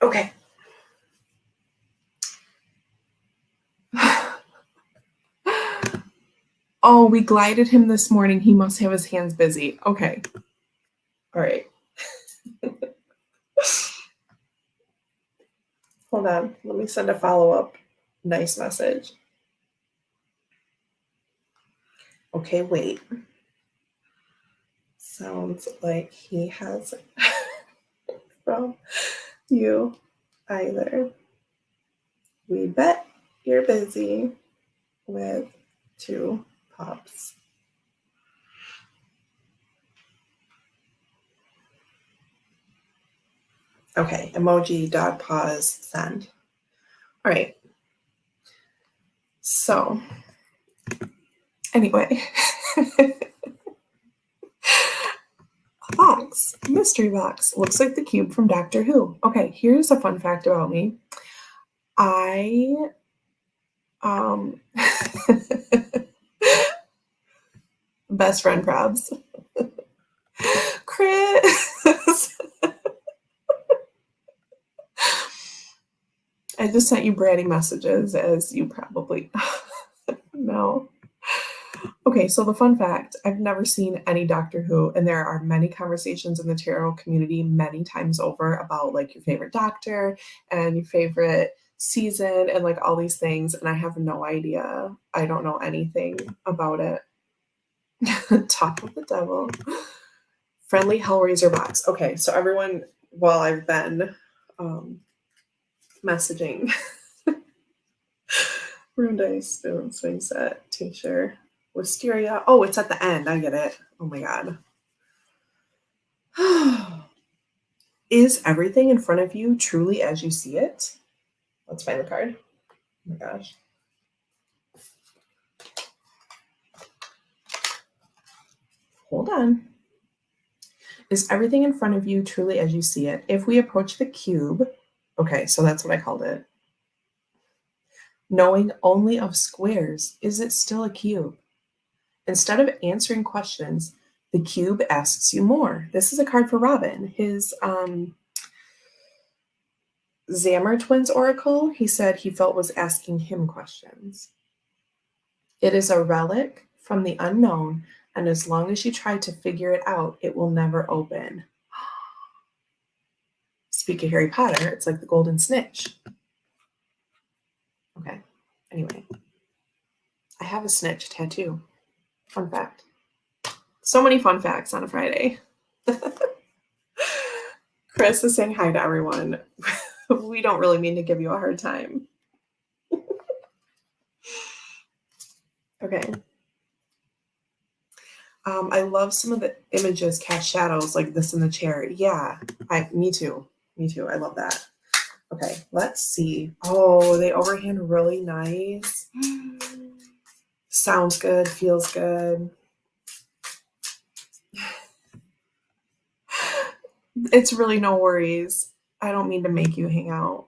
Okay. Oh, we glided him this morning. He must have his hands busy. Okay. All right. Hold on. Let me send a follow-up nice message. Okay, wait. Sounds like he has from you either. We bet you're busy with 2 pups. Okay, emoji, dog pause, send. All right. So, anyway, a box, mystery box. Looks like the cube from Doctor Who. Okay, here's a fun fact about me. I, um, best friend probs. Chris. I just sent you bratty messages, as you probably know. Okay, so the fun fact, I've never seen any Doctor Who, and there are many conversations in the tarot community many times over about like your favorite doctor and your favorite season and like all these things, and I have no idea. I don't know anything about it. Talk with the devil. Friendly Hellraiser box. Okay, so everyone, while I've been messaging Rune Dice Spoon Swing Set Tincture Wisteria. Oh, it's at the end. I get it. Oh my god. Is everything in front of you truly as you see it? Let's find the card. Oh my gosh. Hold on. Is everything in front of you truly as you see it? If we approach the cube, okay, so that's what I called it. Knowing only of squares, is it still a cube? Instead of answering questions, the cube asks you more. This is a card for Robin. His Zammer Twins Oracle, he said he felt was asking him questions. It is a relic from the unknown, and as long as you try to figure it out, it will never open. Speak of Harry Potter, it's like the golden snitch. Okay, anyway. I have a snitch tattoo. Fun fact. So many fun facts on a Friday. Chris is saying hi to everyone. We don't really mean to give you a hard time. Okay. I love some of the images cast shadows like this in the chair. Yeah, me too. Me too. I love that. Okay, let's see. Oh, they overhand really nice. Sounds good, feels good. It's really no worries. I don't mean to make you hang out.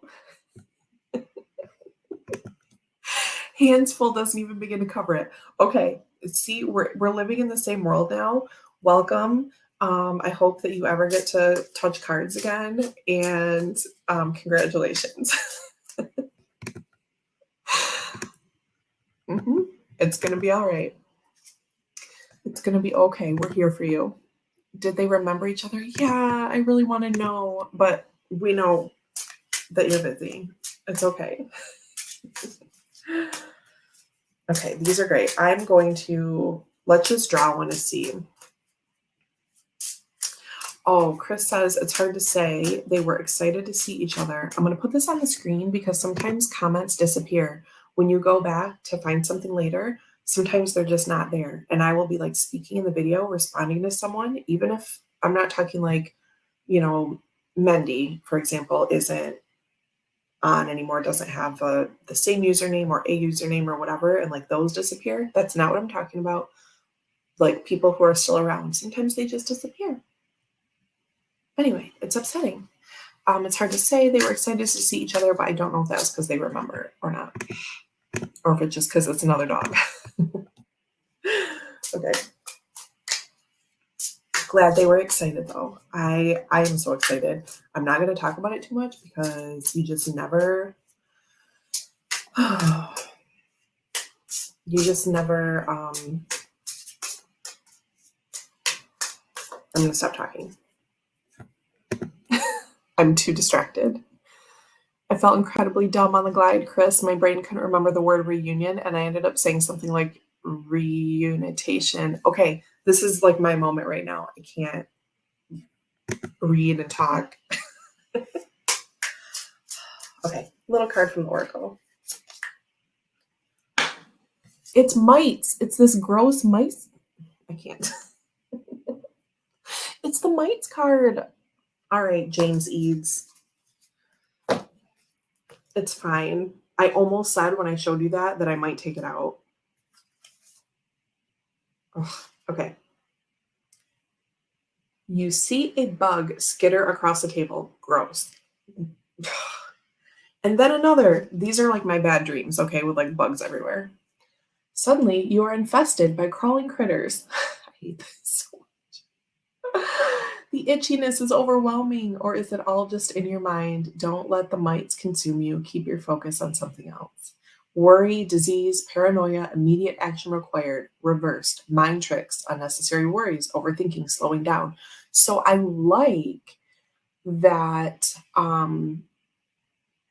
Hands full doesn't even begin to cover it. Okay, see, we're living in the same world now. Welcome. I hope that you ever get to touch cards again, and congratulations. It's gonna be all right. It's gonna be okay. We're here for you. Did they remember each other? Yeah, I really want to know, but we know that you're busy. It's okay. Okay, these are great. I'm going to, let's just draw one to see. Oh, Chris says it's hard to say. They were excited to see each other. I'm going to put this on the screen because sometimes comments disappear. When you go back to find something later, sometimes they're just not there. And I will be like speaking in the video, responding to someone, even if I'm not talking like, Mendy, for example, isn't on anymore, doesn't have the same username or a username or whatever, and like those disappear. That's not what I'm talking about. Like people who are still around, sometimes they just disappear. Anyway, it's upsetting. It's hard to say. They were excited to see each other, but I don't know if that's because they remember it or not, or if it's just because it's another dog. Okay. Glad they were excited though. I am so excited. I'm not going to talk about it too much because you just never I'm going to stop talking. I'm too distracted. I felt incredibly dumb on the glide, Chris. My brain couldn't remember the word reunion, and I ended up saying something like reunitation. Okay, this is like my moment right now. I can't read and talk. Okay, little card from the Oracle. It's mites. It's this gross mice. I can't. It's the mites card. All right, James Eads. It's fine. I almost said when I showed you that I might take it out. Ugh, okay. You see a bug skitter across the table. Gross. And then another. These are like my bad dreams, okay, with like bugs everywhere. Suddenly, you are infested by crawling critters. I hate this so much. The itchiness is overwhelming, or is it all just in your mind? Don't let the mites consume you. Keep your focus on something else. Worry, disease, paranoia, immediate action required, reversed, mind tricks, unnecessary worries, overthinking, slowing down. So I like that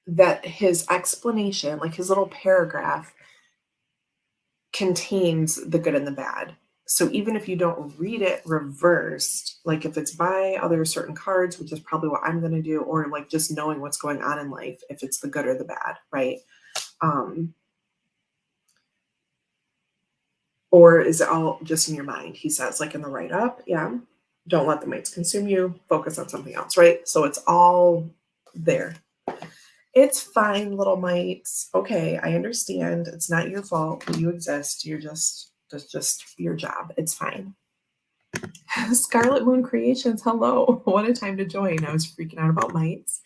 that his explanation, like his little paragraph, contains the good and the bad. So even if you don't read it reversed, like if it's by other certain cards, which is probably what I'm going to do, or like just knowing what's going on in life, if it's the good or the bad, right? Or is it all just in your mind? He says, like in the write up, yeah. Don't let the mites consume you. Focus on something else, right? So it's all there. It's fine, little mites. Okay, I understand. It's not your fault that you exist. That's just your job. It's fine. Scarlet Moon Creations, hello. What a time to join. I was freaking out about mites.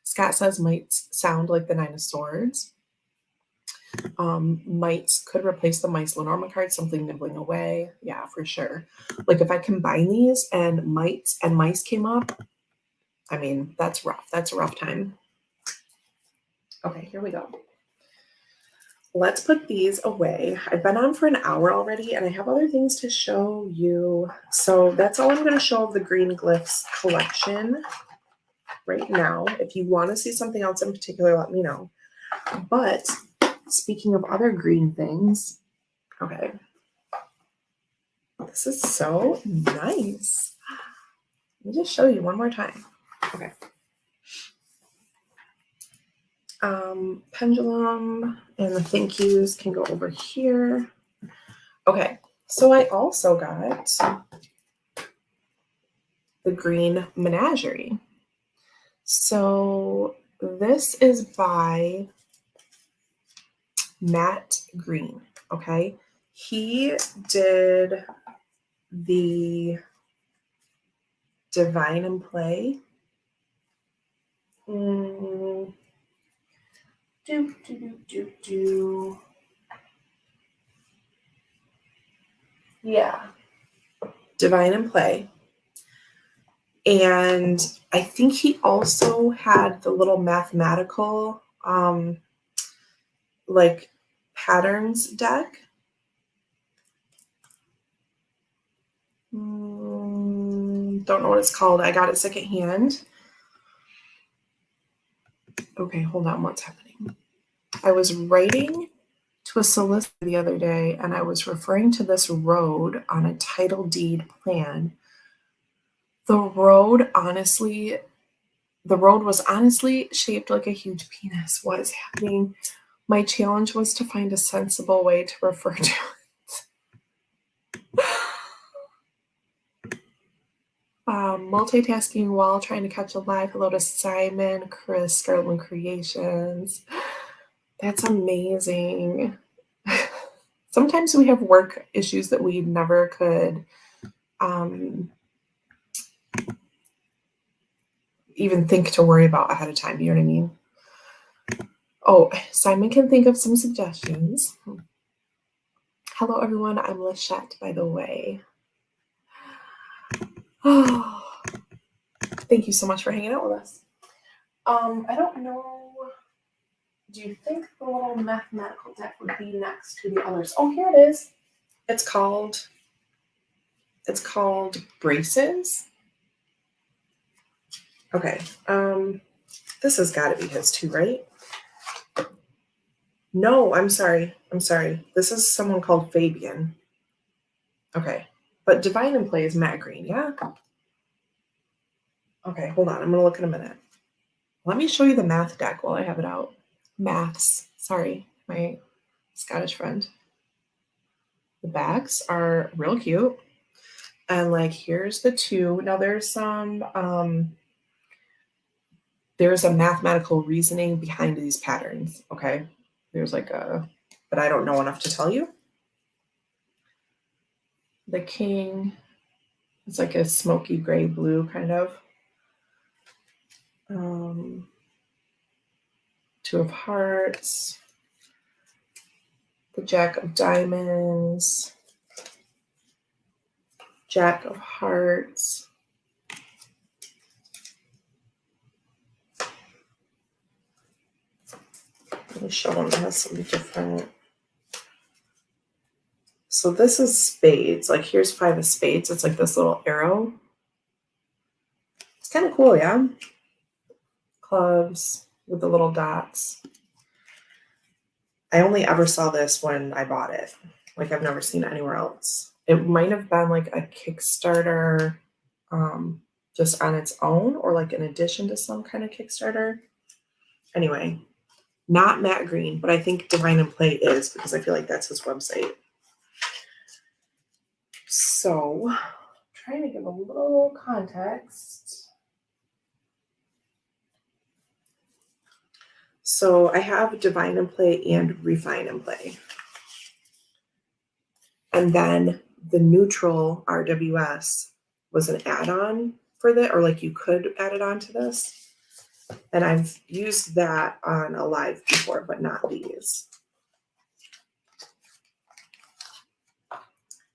Scott says mites sound like the Nine of Swords. Mites could replace the Mice Lenormand card, something nibbling away. Yeah, for sure. Like if I combine these and mites and mice came up, I mean, that's rough. That's a rough time. Okay, here we go. Let's put these away. I've been on for an hour already and I have other things to show you. So that's all I'm going to show of the Green Glyphs collection right now. If you want to see something else in particular, let me know. But speaking of other green things, okay. This is so nice. Let me just show you one more time. Okay. Pendulum and the thank yous can go over here. Okay, so I also got the Green Menagerie. So this is by Matt Green, okay? He did the Divine in Play. Yeah. Divine in Play. And I think he also had the little mathematical like patterns deck. Don't know what it's called. I got it secondhand. Okay, hold on. What's happening? I was writing to a solicitor the other day and I was referring to this road on a title deed plan. The road was honestly shaped like a huge penis. What is happening? My challenge was to find a sensible way to refer to it. Multitasking while trying to catch a live. Hello to Simon, Chris, Garland Creations. That's amazing. Sometimes we have work issues that we never could even think to worry about ahead of time. You know what I mean? Oh, Simon can think of some suggestions. Hello, everyone. I'm Lachette, by the way. Oh, thank you so much for hanging out with us. I don't know. Do you think the little mathematical deck would be next to the others? Oh, here it is. It's called Braces. Okay. This has got to be his too, right? No, I'm sorry. This is someone called Fabian. Okay. But Divine in Play is Matt Green, yeah? Okay, hold on. I'm going to look in a minute. Let me show you the math deck while I have it out. Maths. Sorry, my Scottish friend. The backs are real cute. And like, here's the two. Now there's there's a mathematical reasoning behind these patterns, okay? There's like but I don't know enough to tell you. The king, it's like a smoky gray blue kind of. Two of Hearts, the Jack of Diamonds, Jack of Hearts. Let me show them. It has some different. So this is spades. Like here's 5 of spades. It's like this little arrow. It's kind of cool, yeah? Clubs with the little dots. I only ever saw this when I bought it. Like I've never seen it anywhere else. It might have been like a Kickstarter just on its own or like in addition to some kind of Kickstarter. Anyway, not Matt Green, but I think Divine in Play is because I feel like that's his website. So, trying to give a little context. So I have Divine in Play and Refine in Play. And then the neutral RWS was an add-on for that, or like you could add it on to this. And I've used that on a live before, but not these.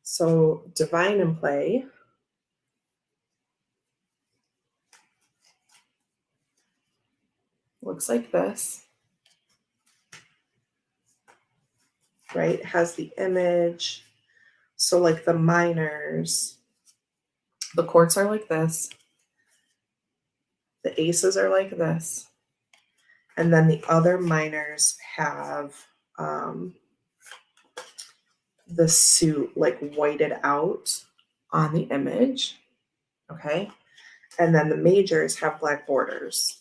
So Divine in Play looks like this, right? It has the image. So like the minors, the courts are like this. The aces are like this. And then the other minors have the suit like whited out on the image. Okay. And then the majors have black borders.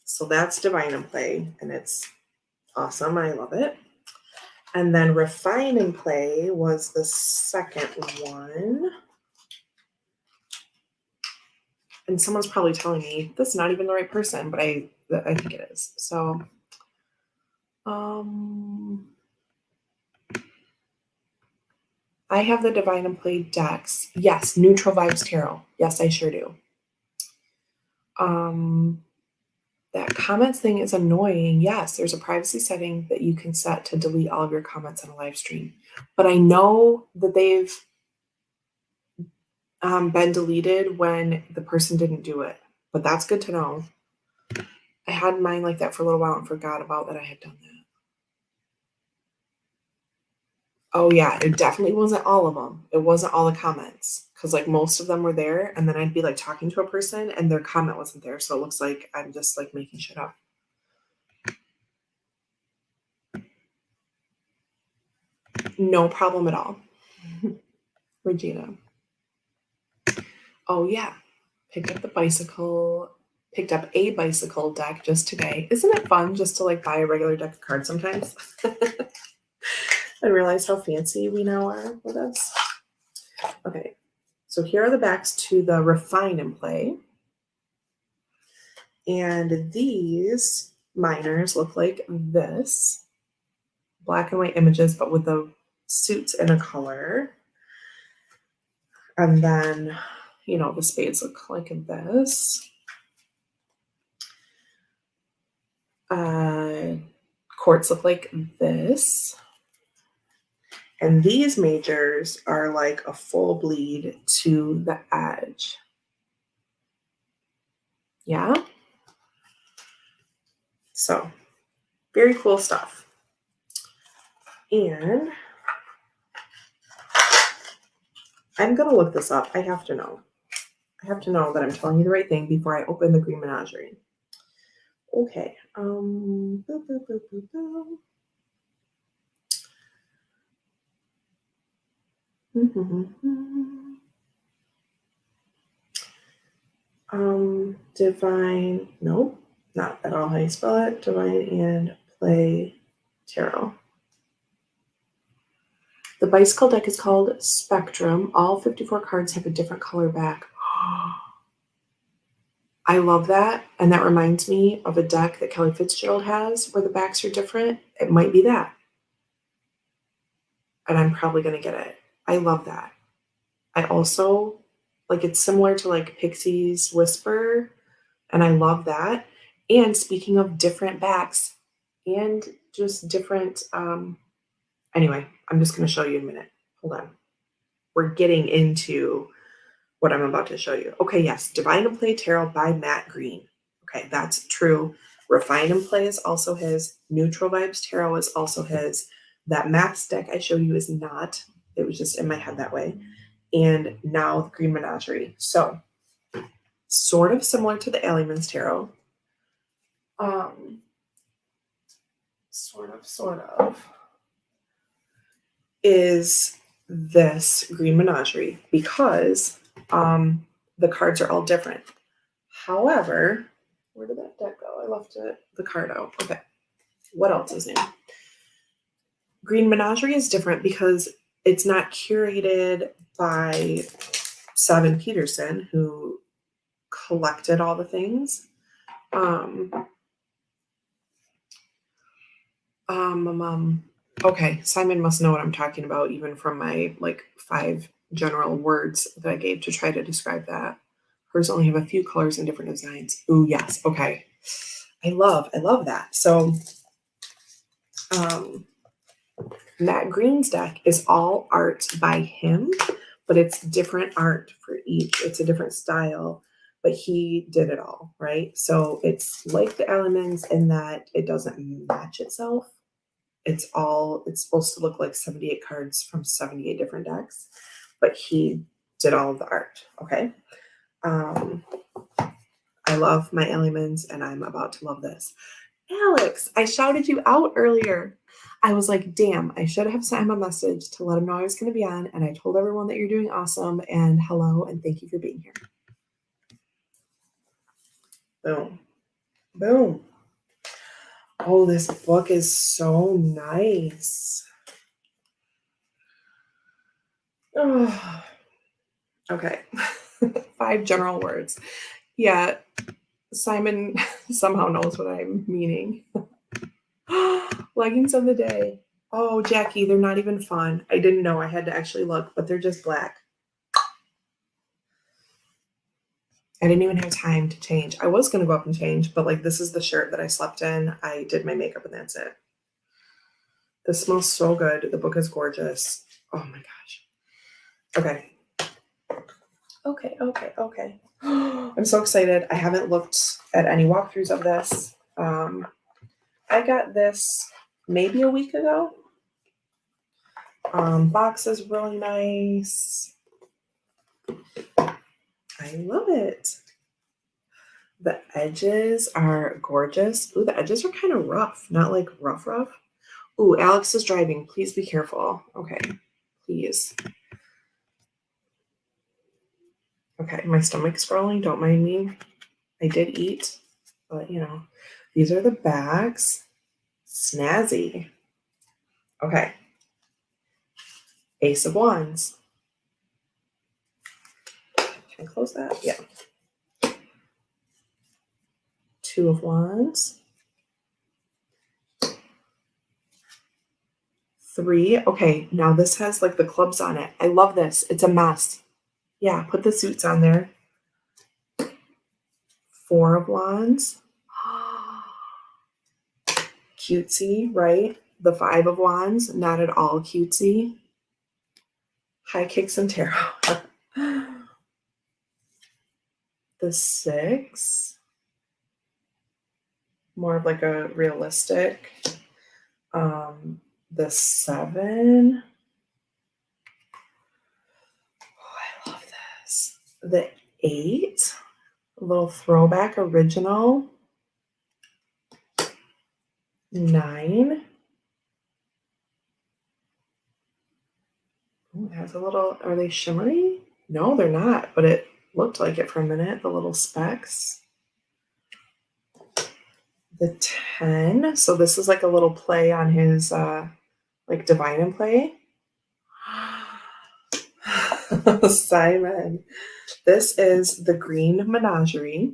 So that's Divine in Play, and it's awesome. I love it. And then Refine in Play was the second one. And someone's probably telling me this is not even the right person, but I think it is. So I have the Divine in Play decks. Yes, Neutral Vibes Tarot. Yes, I sure do. That comments thing is annoying. Yes, there's a privacy setting that you can set to delete all of your comments on a live stream. But I know that they've been deleted when the person didn't do it. But that's good to know. I had mine like that for a little while and forgot about that I had done that. Oh yeah, it definitely wasn't all of them. It wasn't all the comments because like most of them were there, and then I'd be like talking to a person and their comment wasn't there, so it looks like I'm just like making shit up. No problem at all. Regina. Oh yeah, picked up a bicycle deck just today. Isn't it fun just to like buy a regular deck of cards sometimes? I realize how fancy we now are with this. Okay, so here are the backs to the Refine and Play. And these minors look like this. Black and white images, but with the suits in a color. And then, you know, the spades look like this. Courts look like this. And these majors are like a full bleed to the edge. Yeah. So very cool stuff. And I'm going to look this up. I have to know. I have to know that I'm telling you the right thing before I open the Green Menagerie. Okay. Boo, boo, boo, boo, boo. Divine, nope, not at all how you spell it. Divine and Play Tarot. The bicycle deck is called Spectrum. All 54 cards have a different color back. I love that. And that reminds me of a deck that Kelly Fitzgerald has where the backs are different. It might be that. And I'm probably going to get it. I love that. I also, like, it's similar to like Pixie's Whisper. And I love that. And speaking of different backs and just different, anyway, I'm just going to show you in a minute. Hold on. We're getting into what I'm about to show you. Okay, yes, Divine and Play Tarot by Matt Green. Okay, that's true. Refine and Play is also his. Neutral Vibes Tarot is also his. That Maps deck I showed you is not. It was just in my head that way. And now the Green Menagerie. So, sort of similar to the Alliemans Tarot. Sort of, is this Green Menagerie because the cards are all different. However, where did that deck go? I left the card out. Okay. What else is new? Green Menagerie is different because it's not curated by Savin Peterson, who collected all the things. Okay, Simon must know what I'm talking about, even from my like 5 general words that I gave to try to describe that. Hers only have a few colors and different designs. Ooh, yes. Okay. I love that. So Matt Green's deck is all art by him, but it's different art for each. It's a different style, but he did it all, right? So it's like the elements in that it doesn't match itself. It's supposed to look like 78 cards from 78 different decks, but he did all of the art. Okay. I love my elements and I'm about to love this. Alex, I shouted you out earlier. I was like, damn, I should have sent him a message to let him know I was going to be on. And I told everyone that you're doing awesome and hello and thank you for being here. Boom. Boom. Oh, this book is so nice. Oh. Okay. 5 general words. Yeah, Simon somehow knows what I'm meaning. Leggings of the day. Oh, Jackie, they're not even fun. I didn't know. I had to actually look, but they're just black. I didn't even have time to change. I was going to go up and change, but like this is the shirt that I slept in. I did my makeup and that's it. This smells so good. The book is gorgeous. Oh my gosh. Okay. Okay. I'm so excited. I haven't looked at any walkthroughs of this. I got this maybe a week ago. Box is really nice. I love it. The edges are gorgeous. Ooh, the edges are kind of rough, not like rough. Ooh, Alex is driving. Please be careful. Okay, please. Okay, my stomach's growling. Don't mind me. I did eat, but you know, these are the backs. Snazzy. Okay. Ace of Wands. Can I close that? Yeah. Two of Wands. Three. Okay, now this has like the clubs on it. I love this. It's a mess. Yeah, put the suits on there. Four of Wands. Cutesy, right? The Five of Wands, not at all cutesy. High kicks and tarot. The Six. More of like a realistic. The Seven. Oh, I love this. The Eight. A little throwback original. 9. Oh, it has a little, are they shimmery? No, they're not, but it looked like it for a minute, the little specks. The 10. So this is like a little play on his like Divine and Play. Simon. This is The Green Menagerie.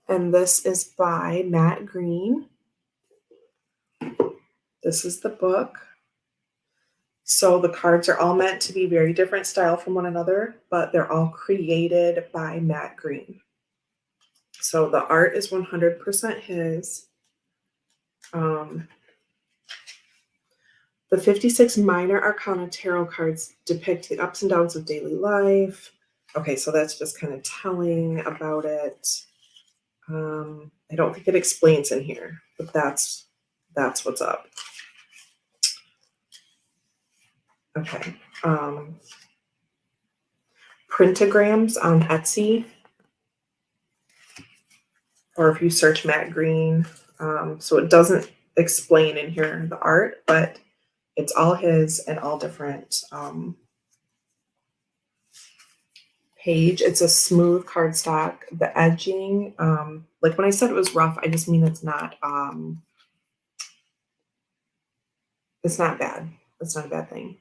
And this is by Matt Green. This is the book. So the cards are all meant to be very different style from one another, but they're all created by Matt Green. So the art is 100% his. The 56 minor arcana tarot cards depict the ups and downs of daily life. Okay, so that's just kind of telling about it. I don't think it explains in here, but that's what's up. Okay. Printograms on Etsy, or if you search Matt Green. So it doesn't explain in here the art, but it's all his and all different page. It's a smooth cardstock. The edging, like when I said it was rough, I just mean it's not bad. It's not a bad thing.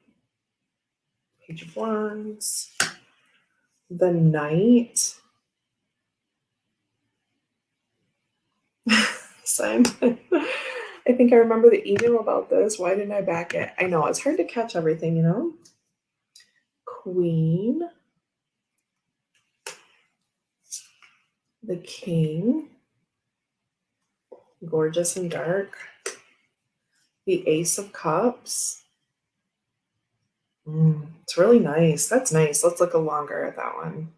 Page of Wands. The Knight. Simon. I think I remember the email about this. Why didn't I back it? I know it's hard to catch everything, you know. Queen. The King. Gorgeous and dark. The Ace of Cups. It's really nice. That's nice. Let's look a longer at that one.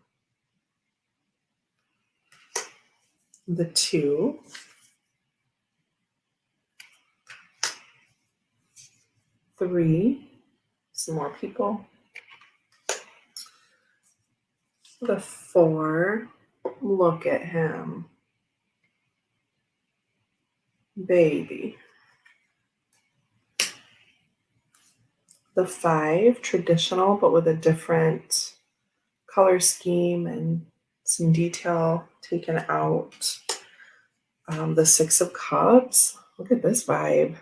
The Two. Three. Some more people. The Four. Look at him. Baby. The Five, traditional, but with a different color scheme and some detail taken out. The Six of Cups. Look at this vibe.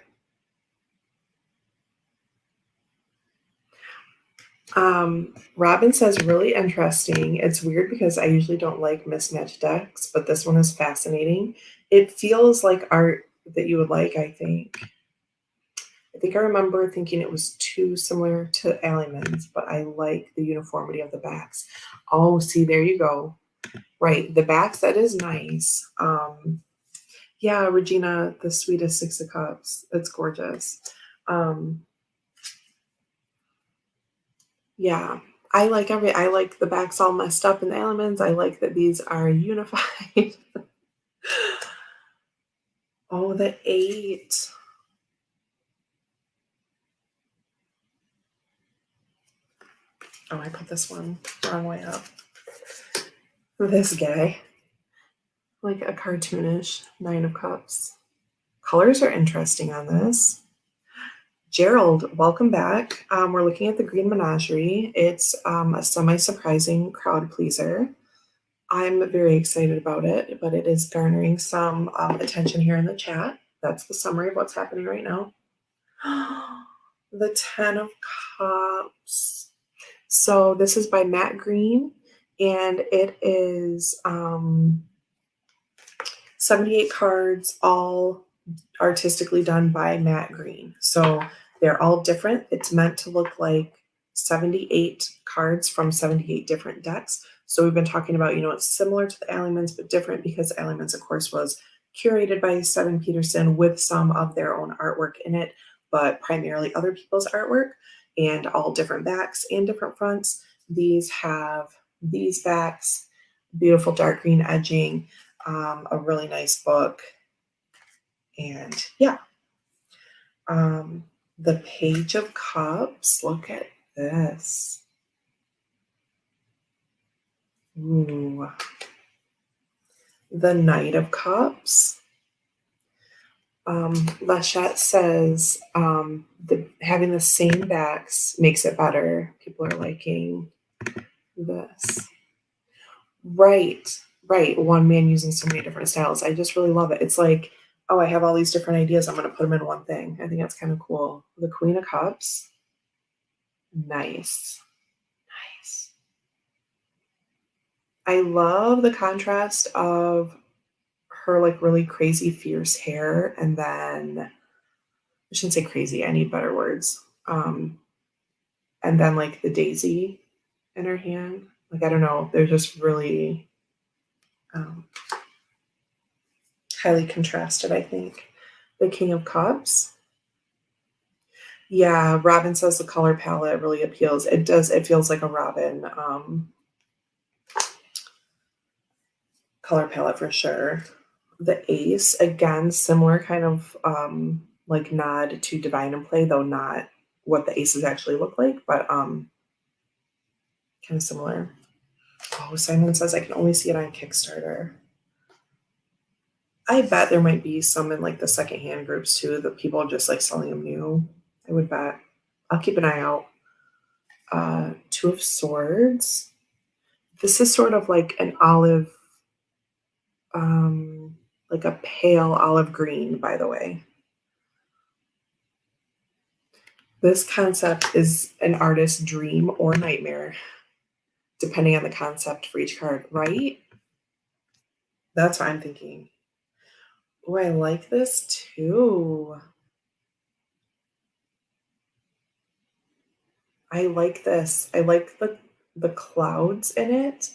Robin says, really interesting. It's weird because I usually don't like mismatched decks, but this one is fascinating. It feels like art that you would like, I think. I remember thinking it was too similar to Alleyman's, but I like the uniformity of the backs. Oh, see, there you go. Right, the backs, that is nice. Yeah, Regina, the sweetest Six of Cups. It's gorgeous. Um, yeah, I like the backs all messed up in the elements. I like that these are unified. Oh, the 8. Oh, I put this one wrong way up. This guy, like a cartoonish 9 of Cups. Colors are interesting on this. Gerald, welcome back. We're looking at the Green Menagerie. It's a semi-surprising crowd pleaser. I'm very excited about it, but it is garnering some attention here in the chat. That's the summary of what's happening right now. The 10 of Cups. So this is by Matt Green, and it is 78 cards, all artistically done by Matt Green. So they're all different. It's meant to look like 78 cards from 78 different decks. So we've been talking about, it's similar to the Elements, but different because Elements, of course, was curated by Steven Peterson with some of their own artwork in it, but primarily other people's artwork, and all different backs and different fronts. These have these backs, beautiful dark green edging, a really nice book. And yeah, the Page of Cups. Look at this. Ooh. The Knight of Cups. Lachette says having the same backs makes it better. People are liking this. Right. One man using so many different styles. I just really love it. It's like, oh, I have all these different ideas. I'm going to put them in one thing. I think that's kind of cool. The Queen of Cups. Nice. I love the contrast of her like really crazy fierce hair, and then I shouldn't say crazy, I need better words. And then like the daisy in her hand. Like I don't know, they're just really highly contrasted, I think. The King of Cups. Yeah, Robin says the color palette really appeals. It does, it feels like a Robin color palette for sure. The Ace, again, similar kind of like nod to Divine and Play, though not what the aces actually look like, but kind of similar. Oh, Simon says I can only see it on Kickstarter. I bet there might be some in like the secondhand groups too, that people are just like selling them new. I would bet. I'll keep an eye out. Two of Swords. This is sort of like an olive, like a pale olive green, by the way. This concept is an artist's dream or nightmare, depending on the concept for each card, right? That's what I'm thinking. Oh, I like this too. I like this. I like the clouds in it.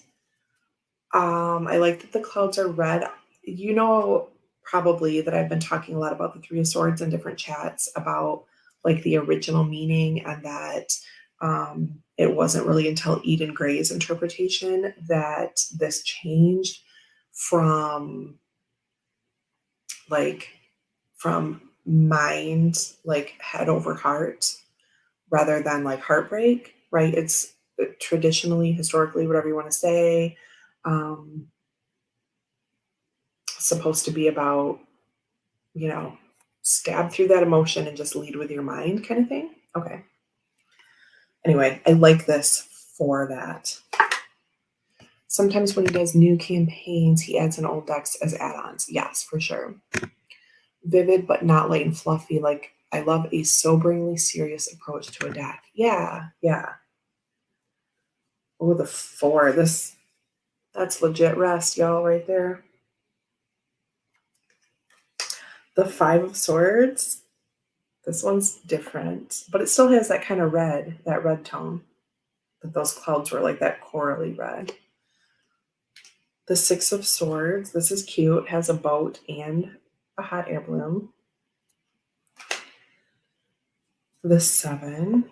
I like that the clouds are red. You know, probably that I've been talking a lot about the Three of Swords in different chats about like the original meaning, and that it wasn't really until Eden Gray's interpretation that this changed from like from mind, like head over heart, rather than like heartbreak, right? It's traditionally, historically, whatever you want to say, um, supposed to be about, stab through that emotion and just lead with your mind kind of thing. Okay. Anyway, I like this for that. Sometimes when he does new campaigns, he adds in old decks as add-ons. Yes, for sure. Vivid, but not light and fluffy. Like, I love a soberingly serious approach to a deck. Yeah. Oh, the 4. That's legit rest, y'all, right there. The 5 of Swords. This one's different, but it still has that kind of red, that red tone. But those clouds were like that corally red. The Six of Swords. This is cute. Has a boat and a hot air balloon. The Seven.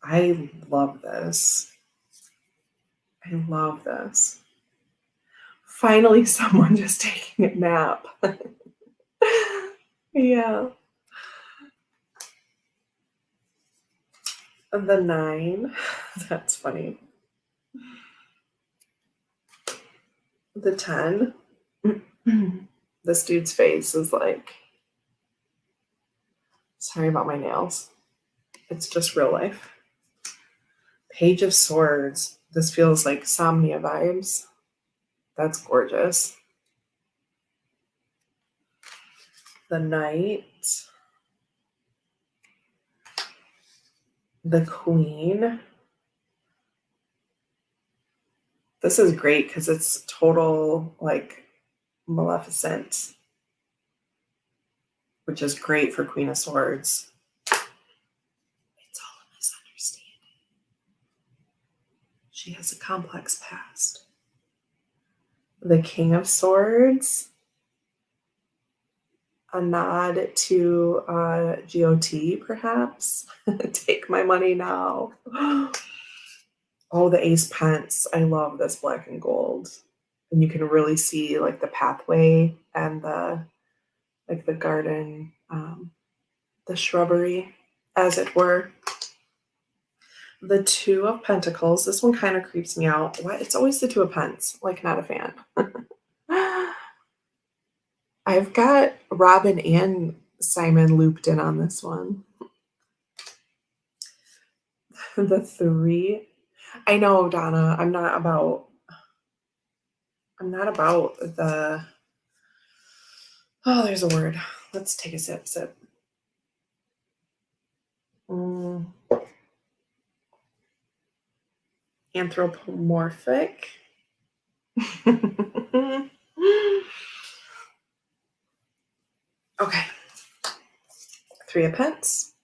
I love this. I love this. Finally, someone just taking a nap. Yeah. The Nine. That's funny. The 10. This dude's face is like, sorry about my nails. It's just real life. Page of Swords. This feels like Somnia vibes. That's gorgeous. The Knight. The Queen. This is great because it's total like Maleficent, which is great for Queen of Swords. It's all a misunderstanding. She has a complex past. The King of Swords. A nod to GOT, perhaps. Take my money now. Oh, the Ace Pence. I love this black and gold. And you can really see like the pathway and the like the garden, the shrubbery, as it were. The Two of Pentacles. This one kind of creeps me out. What? It's always the Two of Pence. Like, not a fan. I've got Robin and Simon looped in on this one. The Three. I know, Donna. I'm not about the. Oh, there's a word. Let's take a sip. Anthropomorphic. Okay. Three of Pence.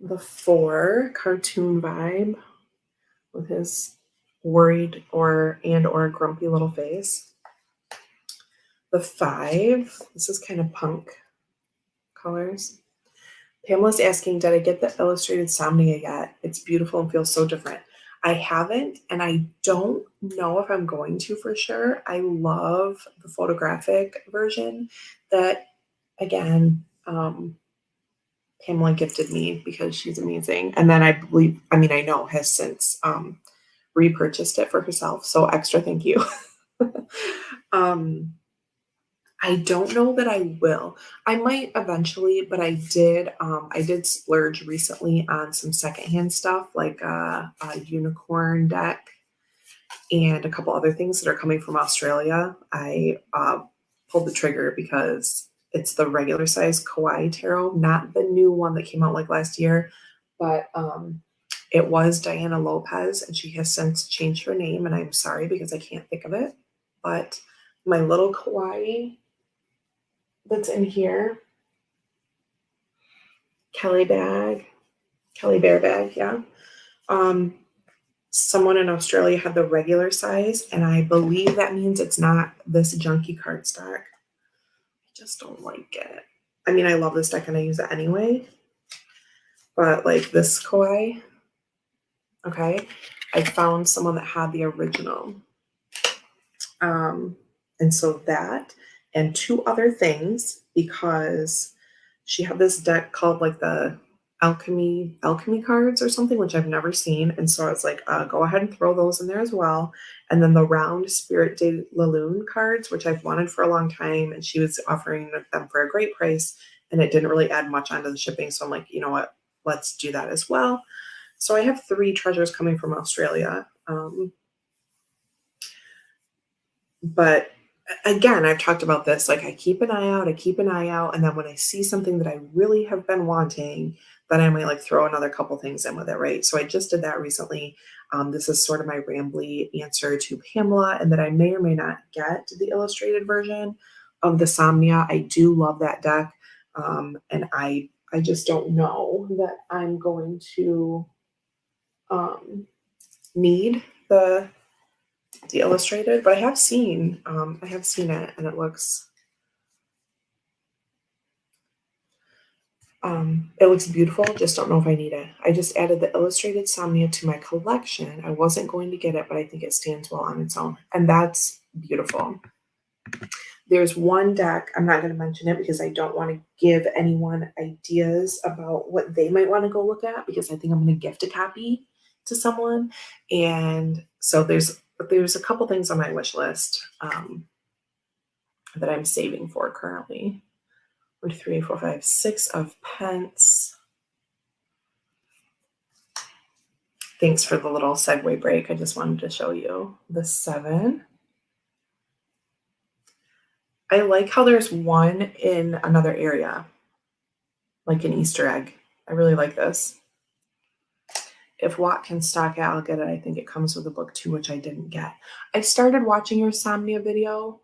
The Four, cartoon vibe with his worried or grumpy little face. The Five. This is kind of punk colors. Pamela's asking, did I get the illustrated Somnia yet? It's beautiful and feels so different. I haven't, and I don't know if I'm going to for sure. I love the photographic version that, again, Pamela gifted me because she's amazing. And then I know has since repurchased it for herself. So extra thank you. I don't know that I will. I might eventually, but I did splurge recently on some secondhand stuff like a unicorn deck and a couple other things that are coming from Australia. I pulled the trigger because it's the regular size Kawaii Tarot, not the new one that came out like last year, but it was Diana Lopez, and she has since changed her name, and I'm sorry because I can't think of it. But my little Kawaii that's in here, Kelly Bear bag, yeah. Someone in Australia had the regular size, and I believe that means it's not this junky cardstock. I just don't like it. I mean, I love this deck and I use it anyway, but like this Kawaii, okay, I found someone that had the original. And so that and two other things, because she had this deck called like the alchemy cards or something, which I've never seen. And so I was like, go ahead and throw those in there as well. And then the round Spirit de la Lune cards, which I've wanted for a long time. And she was offering them for a great price. And it didn't really add much onto the shipping. So I'm like, you know what? Let's do that as well. So I have three treasures coming from Australia. But again, I've talked about this, like I keep an eye out. And then when I see something that I really have been wanting, then I might like throw another couple things in with it, right? So I just did that recently. This is sort of my rambly answer to Pamela, and that I may or may not get the illustrated version of the Somnia. I do love that deck. And I just don't know that I'm going to um, need the illustrated, but I have seen it, and it looks beautiful. Just don't know if I need it. I just added the illustrated Somnia to my collection. I wasn't going to get it, but I think it stands well on its own, and that's beautiful. There's one deck, I'm not going to mention it because I don't want to give anyone ideas about what they might want to go look at, because I think I'm going to gift a copy to someone. And so there's a couple things on my wish list that I'm saving for currently. 1, 2, 3, 4, 5, 6 of pence. Thanks for the little segue break. I just wanted to show you the 7. I like how there's one in another area, like an Easter egg. I really like this. If Watt can stock it, I'll get it. I think it comes with a book too, which I didn't get. I started watching your Somnia video.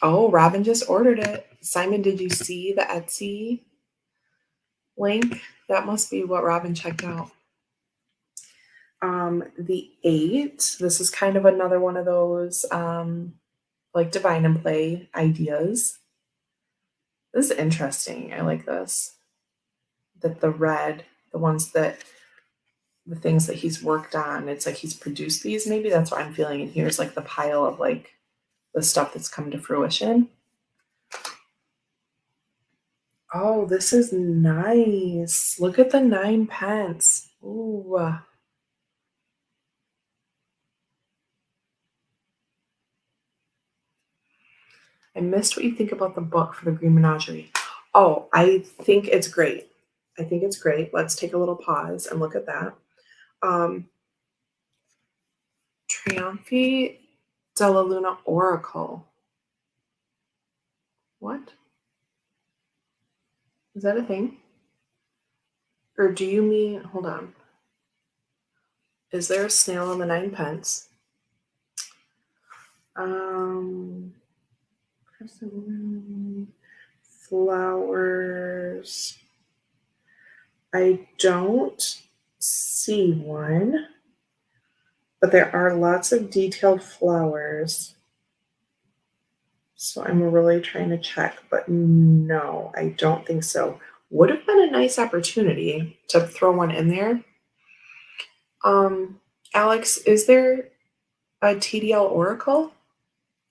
Oh, Robin just ordered it. Simon, did you see the Etsy link? That must be what Robin checked out. The 8. This is kind of another one of those like Divine and Play ideas. This is interesting. I like this. That the red, the things that he's worked on, it's like he's produced these. Maybe that's what I'm feeling. And here's like the pile of like the stuff that's come to fruition. Oh, this is nice. Look at the 9 pence. Ooh. I missed what you think about the book for the Green Menagerie. Oh, I think it's great. I think it's great. Let's take a little pause and look at that. Trionfi della Luna Oracle. What? Is that a thing? Or do you mean, hold on. Is there a snail on the 9 pence? Flowers. I don't see one, but there are lots of detailed flowers. So I'm really trying to check, but no, I don't think so. Would have been a nice opportunity to throw one in there. Alex, is there a TDL Oracle?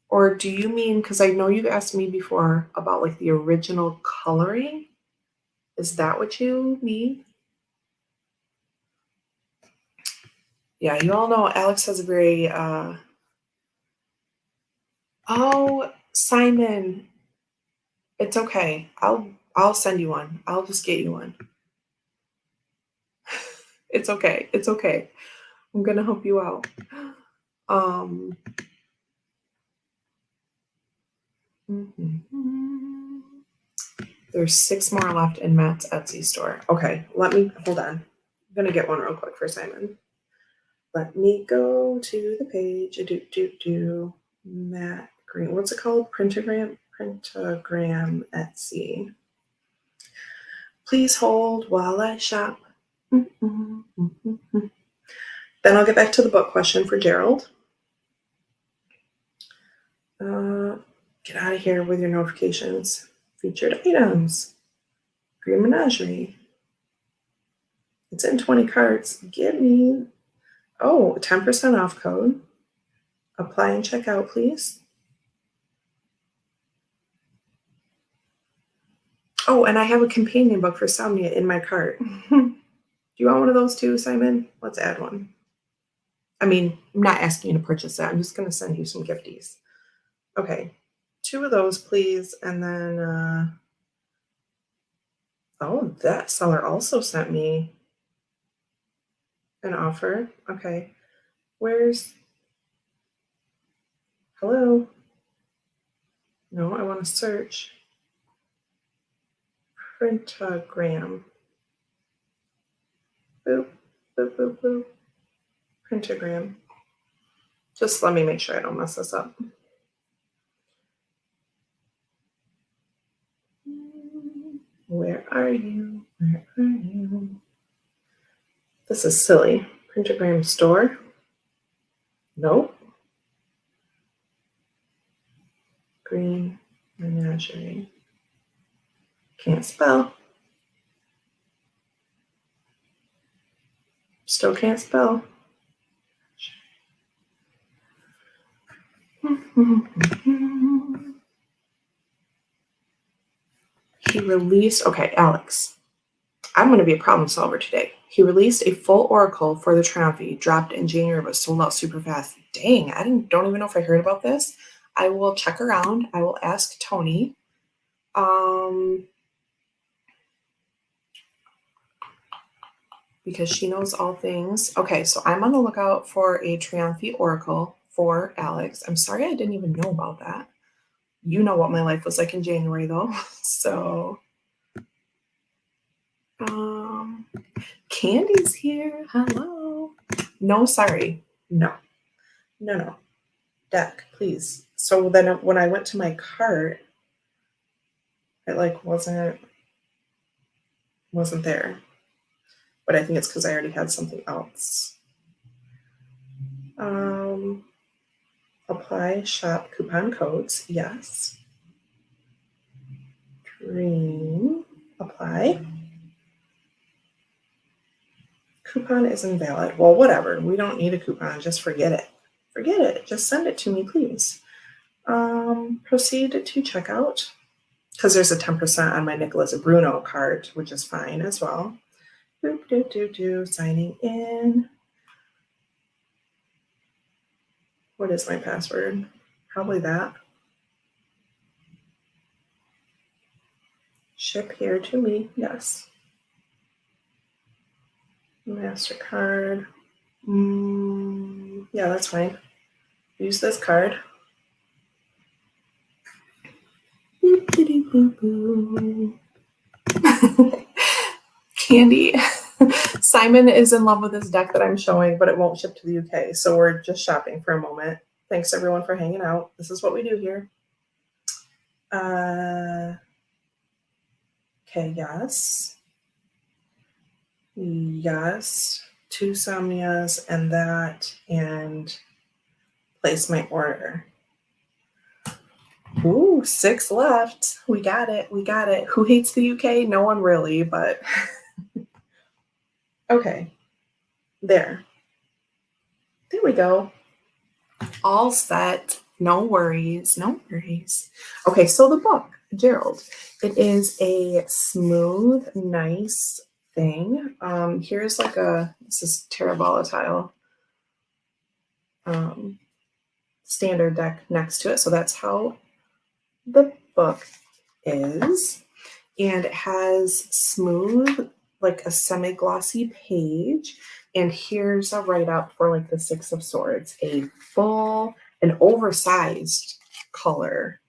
Or do you mean, because I know you've asked me before about like the original coloring. Is that what you mean? Yeah, you all know Alex has a very, oh, Simon, it's okay. I'll send you one. I'll just get you one. It's okay. It's okay. I'm gonna help you out. There's 6 more left in Matt's Etsy store. Okay, hold on. I'm gonna get one real quick for Simon. Let me go to the page. Matt Green. What's it called? Printagram Etsy. Please hold while I shop. Then I'll get back to the book question for Gerald. Get out of here with your notifications. Featured items. Green Menagerie. It's in 20 carts. Give me, 10% off code. Apply and check out, please. Oh, and I have a companion book for Somnia in my cart. Do you want one of those too, Simon? Let's add one. I mean, I'm not asking you to purchase that. I'm just going to send you some gifties. Okay, 2 of those, please. And then, that seller also sent me an offer. Okay, hello? No, I want to search. Printagram. Boop, boop, boop, boop. Printagram. Just let me make sure I don't mess this up. Where are you? Where are you? This is silly. Pentagram store? Nope. Green menagerie. Can't spell. Still can't spell. He released, okay, Alex, I'm going to be a problem solver today. He released a full oracle for the Trophy, dropped in January, but sold out super fast. Dang, don't even know if I heard about this. I will check around. I will ask Tony. Because she knows all things. Okay, so I'm on the lookout for a Triumphi Oracle for Alex. I'm sorry I didn't even know about that. You know what my life was like in January though. So Candy's here. Hello. No, sorry. No. Deck, please. So then when I went to my cart, it like wasn't there. But I think it's because I already had something else. Apply shop coupon codes. Yes. Dream. Apply. Coupon is invalid. Well, whatever. We don't need a coupon. Just forget it. Forget it. Just send it to me, please. Proceed to checkout. Because there's a 10% on my Nicholas Bruno card, which is fine as well. Signing in. What is my password? Probably that. Ship here to me. Yes. MasterCard. Yeah, that's fine. Use this card. Candy. Simon is in love with this deck that I'm showing, but it won't ship to the UK. So we're just shopping for a moment. Thanks everyone for hanging out. This is what we do here. Okay, yes. Yes. 2 Somnias and that, and place my order. Ooh, 6 left. We got it. Who hates the UK? No one really, but okay. There we go. All set. No worries. Okay, so the book, Gerald. It is a smooth, nice thing. Here's like this is Terra Volatile standard deck next to it. So that's how the book is. And it has smooth, like a semi-glossy page. And here's a write-up for like the 6 of Swords, an oversized color.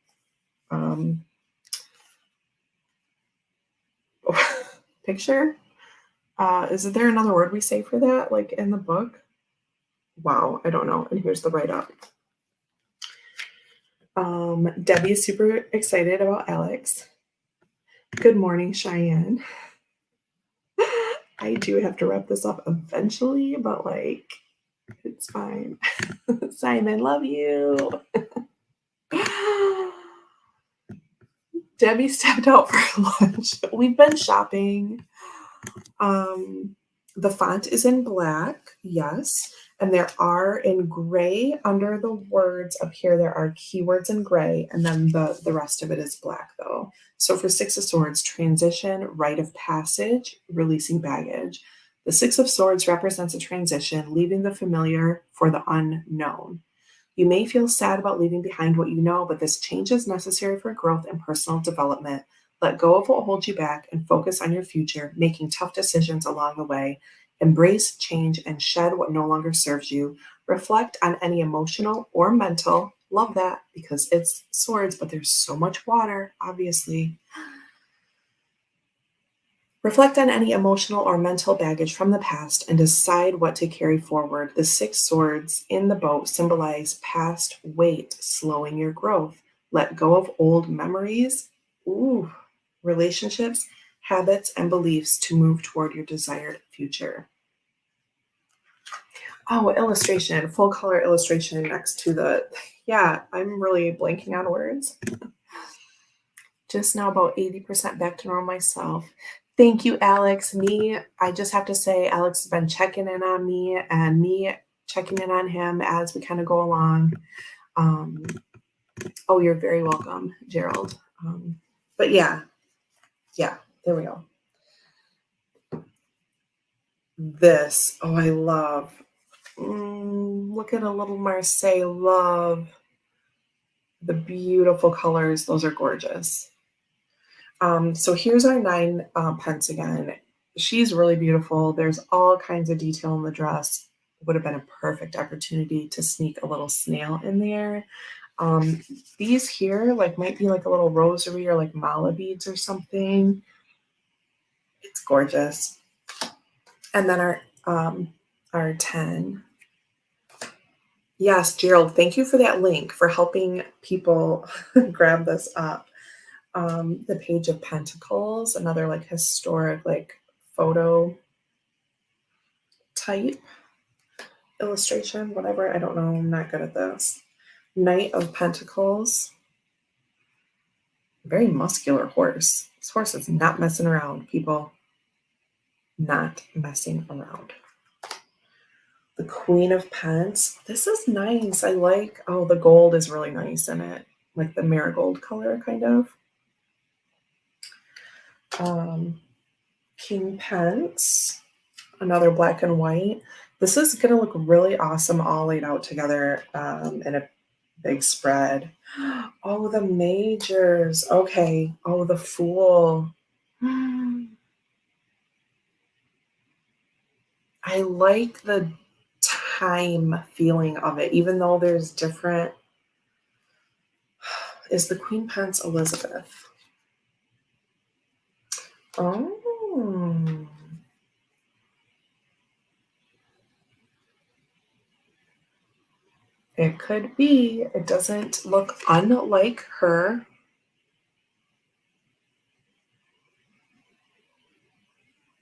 Picture? Is there another word we say for that, like in the book? Wow, I don't know. And here's the write-up. Debbie is super excited about Alex. Good morning, Cheyenne. I do have to wrap this up eventually, but like, it's fine. Simon, love you. Debbie stepped out for lunch. We've been shopping. The font is in black, yes. And there are in gray under the words up here, there are keywords in gray, and then the rest of it is black though. So for 6 of Swords, transition, rite of passage, releasing baggage. The 6 of Swords represents a transition, leaving the familiar for the unknown. You may feel sad about leaving behind what you know, but this change is necessary for growth and personal development. Let go of what holds you back and focus on your future, making tough decisions along the way. Embrace change and shed what no longer serves you. Reflect on any emotional or mental. Love that because it's swords, but there's so much water, obviously. Reflect on any emotional or mental baggage from the past and decide what to carry forward. The 6 swords in the boat symbolize past weight, slowing your growth. Let go of old memories. Relationships habits, and beliefs to move toward your desired future. Oh, illustration, full color illustration next to the, yeah, I'm really blanking on words. Just now about 80% back to normal myself. Thank you, Alex. I just have to say, Alex has been checking in on me and me checking in on him as we kind of go along. Um, oh, you're very welcome, Gerald. But yeah, there we go. This, oh, I love. Look at a little Marseille, love the beautiful colors. Those are gorgeous. So here's our 9 pence again. She's really beautiful. There's all kinds of detail in the dress. Would have been a perfect opportunity to sneak a little snail in there. These here like might be like a little rosary or like mala beads or something. It's gorgeous. And then our 10. Yes, Gerald, thank you for that link for helping people grab this up. The Page of Pentacles, another like historic like photo type illustration, whatever. I don't know. I'm not good at this. Knight of Pentacles. Very muscular horse. This horse is not messing around, people. Not messing around. The Queen of Pence. This is nice. I like, oh, the gold is really nice in it. Like the marigold color, kind of. King Pence. Another black and white. This is going to look really awesome all laid out together in a big spread. Oh, the majors. Okay. Oh, the Fool. I like the time feeling of it, even though there's different. Is the Queen Pence Elizabeth? Oh. It could be. It doesn't look unlike her.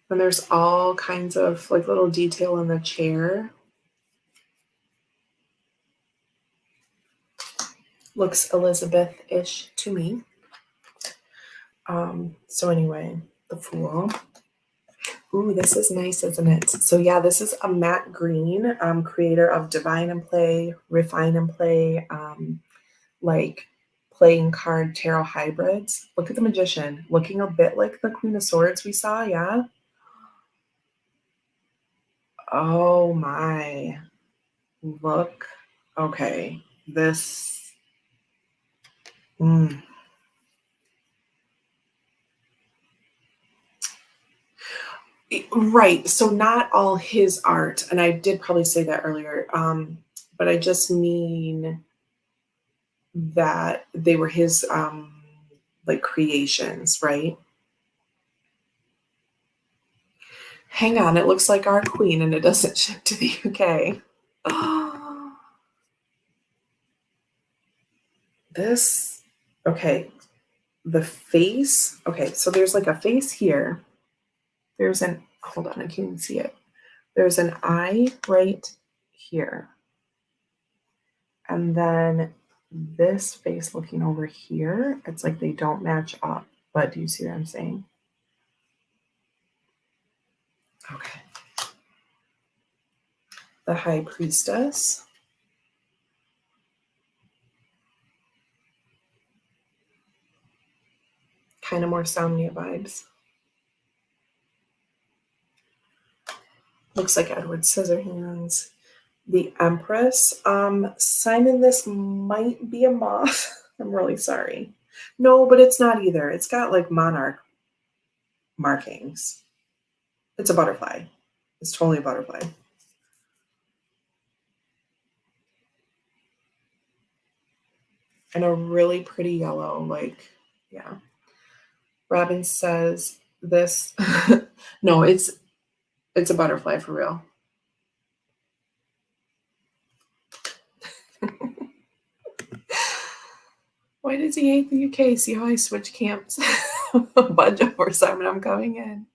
And there's all kinds of like little detail in the chair. Looks Elizabeth-ish to me. So anyway, the Fool. Ooh, this is nice, isn't it? So yeah, this is a matte green, creator of Divine and Play, Refine and Play, like playing card tarot hybrids. Look at the Magician, looking a bit like the Queen of Swords we saw, yeah? Oh my. Look. Okay. This. Right. So not all his art, and I did probably say that earlier, but I just mean that they were his like creations, right? Hang on, it looks like our queen and it doesn't ship to the UK. Oh, this, okay, the face. Okay, so there's like a face here. There's an, hold on, I can't even see it. There's an eye right here. And then this face looking over here, it's like they don't match up. But do you see what I'm saying? Okay. The High Priestess. Kind of more Somnia vibes. Looks like Edward Scissorhands. The Empress. Simon, this might be a moth. I'm really sorry. No, but it's not either. It's got like monarch markings. It's a butterfly. It's totally a butterfly. And a really pretty yellow, like, yeah. Robin says this. No, it's a butterfly for real. Why does he hate the UK? See how I switch camps? Bunch over Simon, I'm coming in.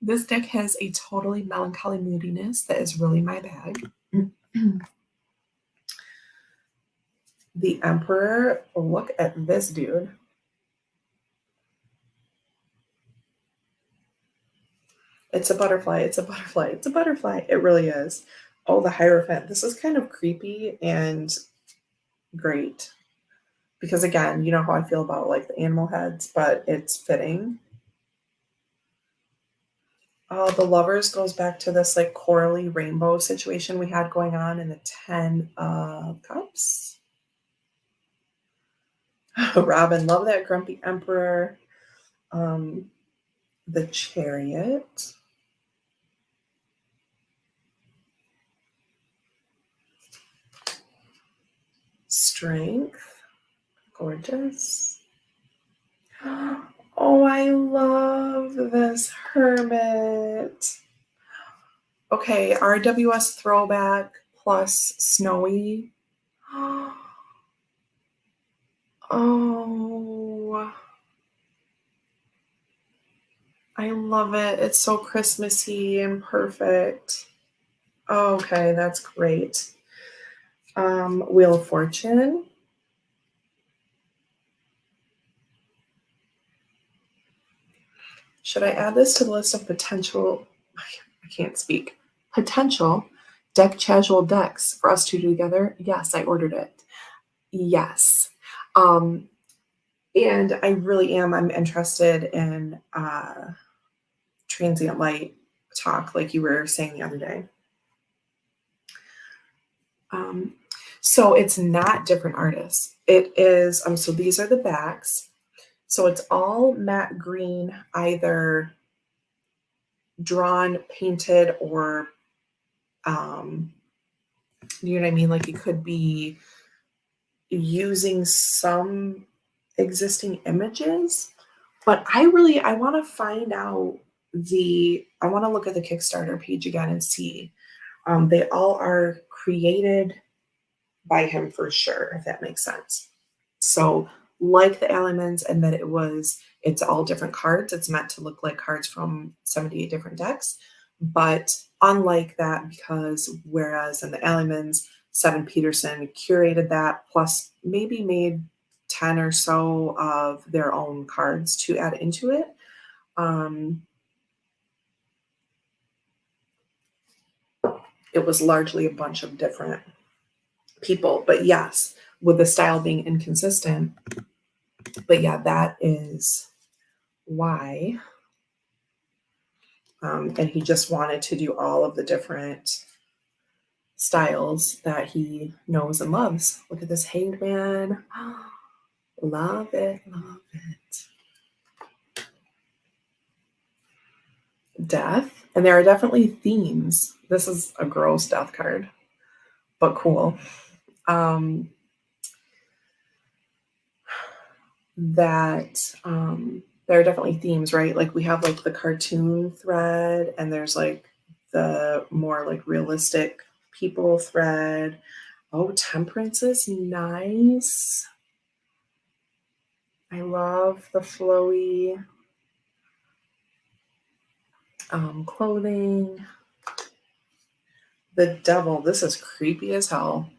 This deck has a totally melancholy moodiness that is really my bag. The Emperor, look at this dude. It's a butterfly, it's a butterfly, it's a butterfly. It really is. Oh, the Hierophant. This is kind of creepy and great. Because again, you know how I feel about like the animal heads, but it's fitting. Oh, the Lovers goes back to this like corally rainbow situation we had going on in the 10 of Cups. Robin, love that grumpy Emperor. The Chariot. Strength. Gorgeous. Oh, I love this Hermit. Okay, RWS throwback plus snowy. Oh, I love it. It's so Christmassy and perfect. Okay, that's great. Wheel of Fortune. Should I add this to the list of potential? I can't speak. Potential deck casual decks for us to do together. Yes, I ordered it. Yes. And I really am. I'm interested in transient light talk, like you were saying the other day. So it's not different artists. It is, so these are the backs. So it's all matte green, either drawn, painted, or, you know what I mean? Like it could be using some existing images, but I want to find out I want to look at the Kickstarter page again and see. They all are created by him for sure, if that makes sense. So, like the elements, and that it's all different cards. It's meant to look like cards from 78 different decks. But unlike that, because whereas in the elements, Seven Peterson curated that, plus maybe made 10 or so of their own cards to add into it. It was largely a bunch of different people, but yes, with the style being inconsistent. But yeah, that is why. And he just wanted to do all of the different styles that he knows and loves. Look at this Hanged Man. Love it, love it. Death. And there are definitely themes. This is a gross death card, but cool. There are definitely themes, right? Like we have like the cartoon thread, and there's like the more like realistic people thread. Oh, Temperance is nice. I love the flowy clothing. The Devil, this is creepy as hell.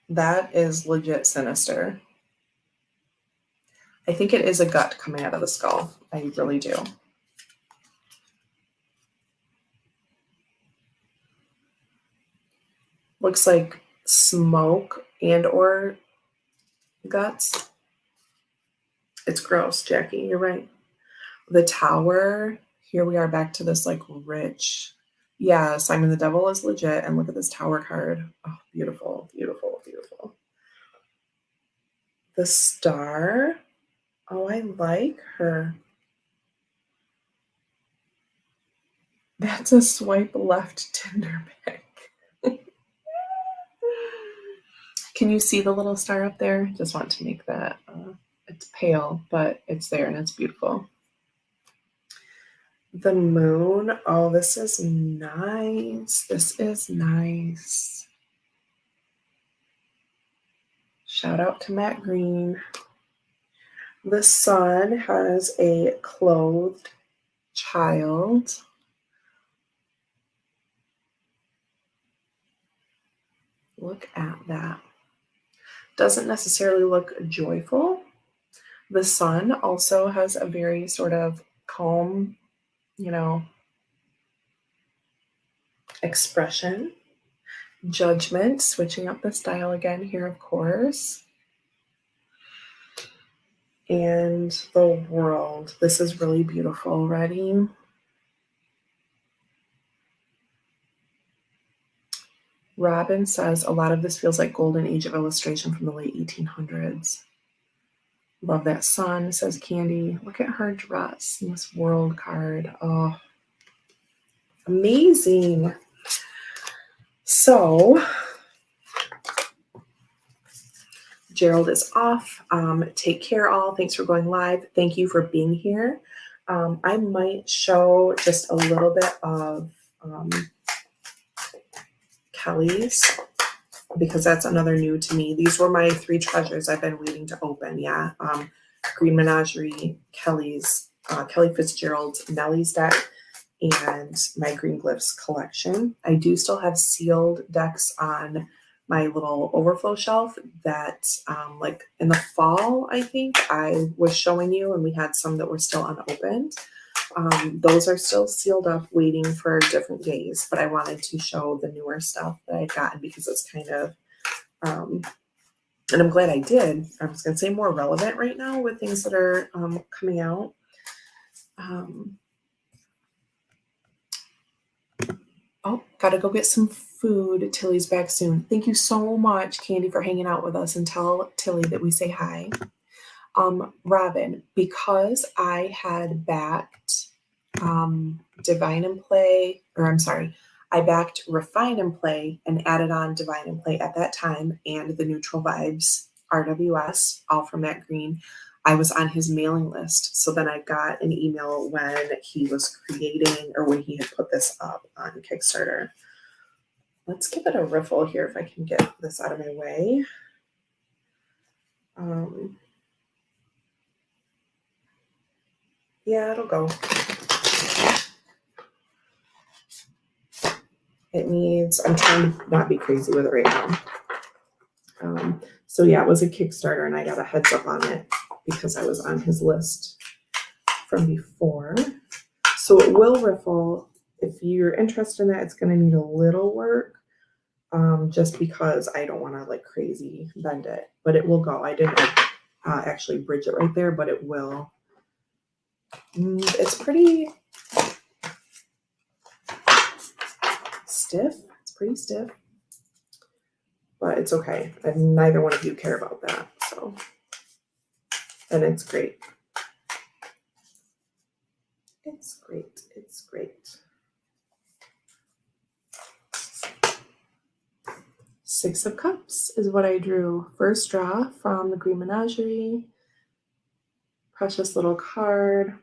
That is legit sinister. I think it is a gut coming out of the skull. I really do. Looks like smoke and or guts. It's gross, Jackie. You're right. The Tower. Here we are back to this like rich. Yeah, Simon the Devil is legit. And look at this Tower card. Oh, beautiful, beautiful, beautiful. The Star. Oh, I like her. That's a swipe left Tinder pic. Can you see the little star up there? Just want to make that. It's pale, but it's there and it's beautiful. The Moon. Oh, this is nice. This is nice. Shout out to Matt Green. The sun has a clothed child. Look at that. Doesn't necessarily look joyful. The sun also has a very sort of calm, expression. Judgment, switching up the style again here, of course. And the world. This is really beautiful already. Robin says a lot of this feels like golden age of illustration from the late 1800s. Love that sun, says Candy. Look at her dress and this world card. Oh, amazing. So, Gerald is off. Take care, all. Thanks for going live. Thank you for being here. I might show just a little bit of Kelly's, because that's another new to me. These were my 3 treasures I've been waiting to open. Yeah. Green Menagerie, Kelly's, Kelly Fitzgerald's Nellie's deck, and my Green Glyphs collection. I do still have sealed decks on my little overflow shelf that like in the fall, I think I was showing you, and we had some that were still unopened. Those are still sealed up waiting for different days, but I wanted to show the newer stuff that I've gotten because it's kind of, and I'm glad I did. I was going to say more relevant right now with things that are coming out. Oh, gotta go get some food. Tilly's back soon. Thank you so much, Candy, for hanging out with us, and tell Tilly that we say hi. Robin, because I had backed Divine and Play, or I'm sorry, I backed Refine and Play and added on Divine and Play at that time, and the Neutral Vibes RWS, all from Matt Green. I was on his mailing list. So then I got an email when he was creating, or when he had put this up on Kickstarter. Let's give it a riffle here if I can get this out of my way. Yeah, it'll go. It needs, I'm trying to not be crazy with it right now. So yeah, it was a Kickstarter and I got a heads up on it because I was on his list from before. So it will riffle. If you're interested in that, it's going to need a little work, just because I don't want to like crazy bend it, but it will go. I didn't actually bridge it right there, but it will. It's pretty stiff. It's pretty stiff, but it's okay. And neither one of you care about that. So, and it's great. It's great. It's great. 6 of Cups is what I drew. First draw from the Green Menagerie. Precious little card.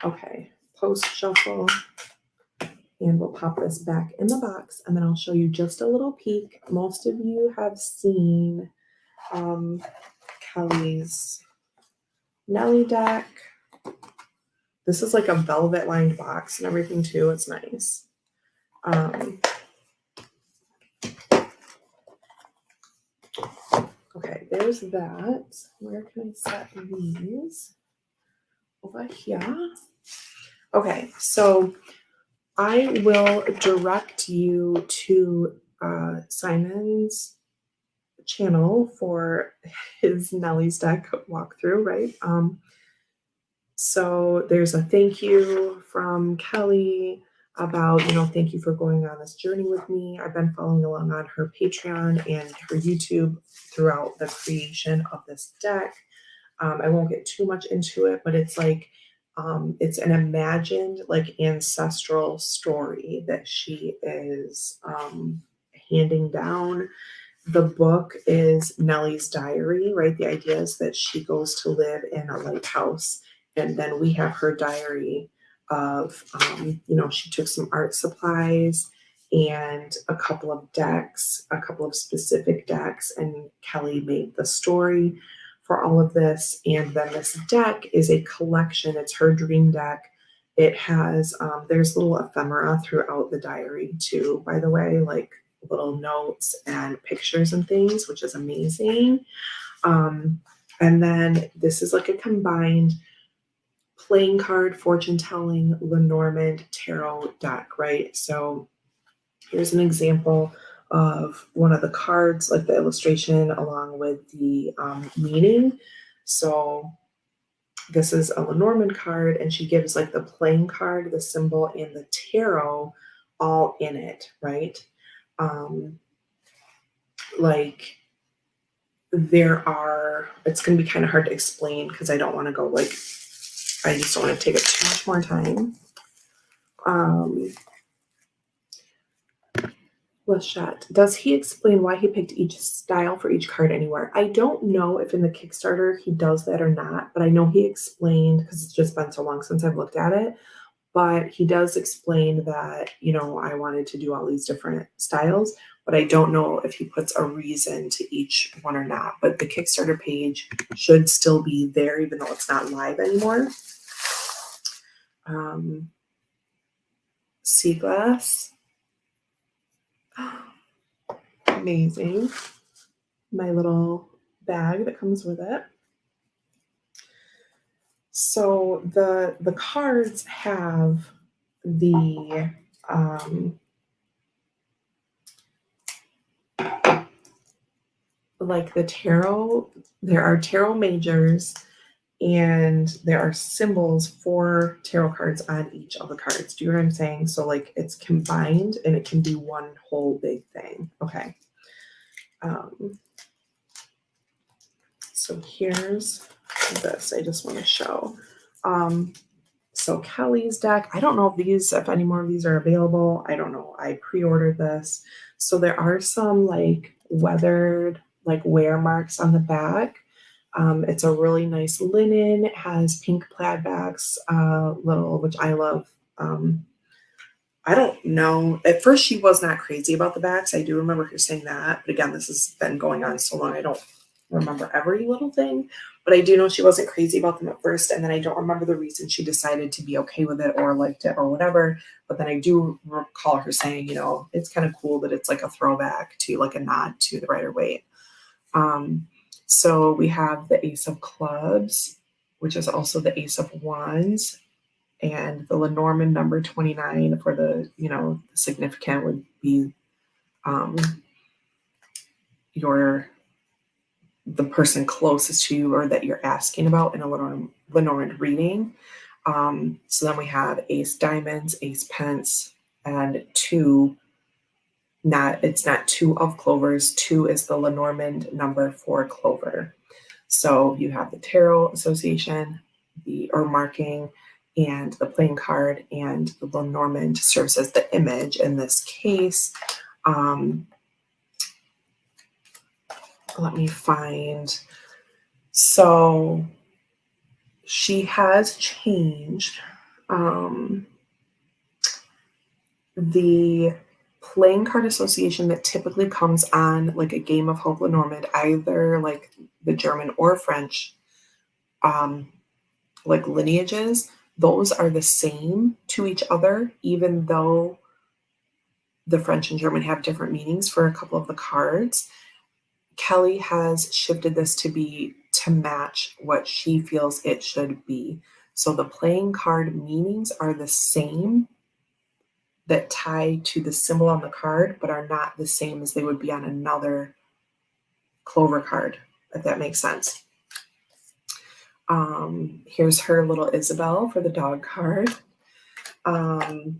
Okay, post shuffle. And we'll pop this back in the box, and then I'll show you just a little peek. Most of you have seen Kelly's Nellie deck. This is like a velvet lined box and everything too. It's nice. Okay, there's that. Where can I set these? Over here. Okay, so I will direct you to Simon's channel for his Nellie's deck walkthrough, right? So there's a thank you from Kelly about, thank you for going on this journey with me. I've been following along on her Patreon and her YouTube throughout the creation of this deck. I won't get too much into it, but it's like, it's an imagined like ancestral story that she is handing down. The book is Nellie's diary, right? The idea is that she goes to live in a lighthouse, and then we have her diary of, she took some art supplies and a couple of decks, a couple of specific decks, and Kelly made the story for all of this. And then this deck is a collection. It's her dream deck. It has there's little ephemera throughout the diary too, by the way, like little notes and pictures and things, which is amazing. And then this is like a combined playing card, fortune telling, Lenormand tarot deck, right? So here's an example of one of the cards, like the illustration along with the meaning. So this is a Lenormand card, and she gives like the playing card, the symbol, and the tarot all in it, right? Like it's going to be kind of hard to explain because I don't want to go like, I just don't want to take up too much more time. Lachette, does he explain why he picked each style for each card anywhere? I don't know if in the Kickstarter he does that or not, but I know he explained, because it's just been so long since I've looked at it, but he does explain that, I wanted to do all these different styles, but I don't know if he puts a reason to each one or not. But the Kickstarter page should still be there, even though it's not live anymore. Sea glass. Amazing. My little bag that comes with it. So the cards have the like the tarot. There are tarot majors, and there are symbols for tarot cards on each of the cards. Do you know what I'm saying? So like it's combined and it can be one whole big thing. Okay. So here's this. I just want to show. So Kelly's deck, I don't know if any more of these are available. I don't know. I pre-ordered this. So there are some like weathered, like wear marks on the back. It's a really nice linen. It has pink plaid backs, which I love. I don't know. At first, she was not crazy about the backs. I do remember her saying that. But again, this has been going on so long, I don't remember every little thing. But I do know she wasn't crazy about them at first. And then I don't remember the reason she decided to be okay with it or liked it or whatever. But then I do recall her saying, it's kind of cool that it's like a throwback to like a nod to the Rider-Waite. So we have the Ace of Clubs, which is also the Ace of Wands, and the Lenormand number 29 for the, significant would be the person closest to you or that you're asking about in a Lenormand reading. So then we have Ace Diamonds, Ace Pence, and it's not two of clovers. 2 is the Lenormand number for clover. So you have the Tarot Association, or marking, and the playing card, and the Lenormand serves as the image in this case. Let me find. So she has changed the playing card association that typically comes on like a Game of Hope Lenormand, either like the German or French like lineages. Those are the same to each other, even though the French and German have different meanings for a couple of the cards. Kelly has shifted this to match what she feels it should be. So the playing card meanings are the same that tie to the symbol on the card, but are not the same as they would be on another clover card, if that makes sense. Here's her little Isabel for the dog card. The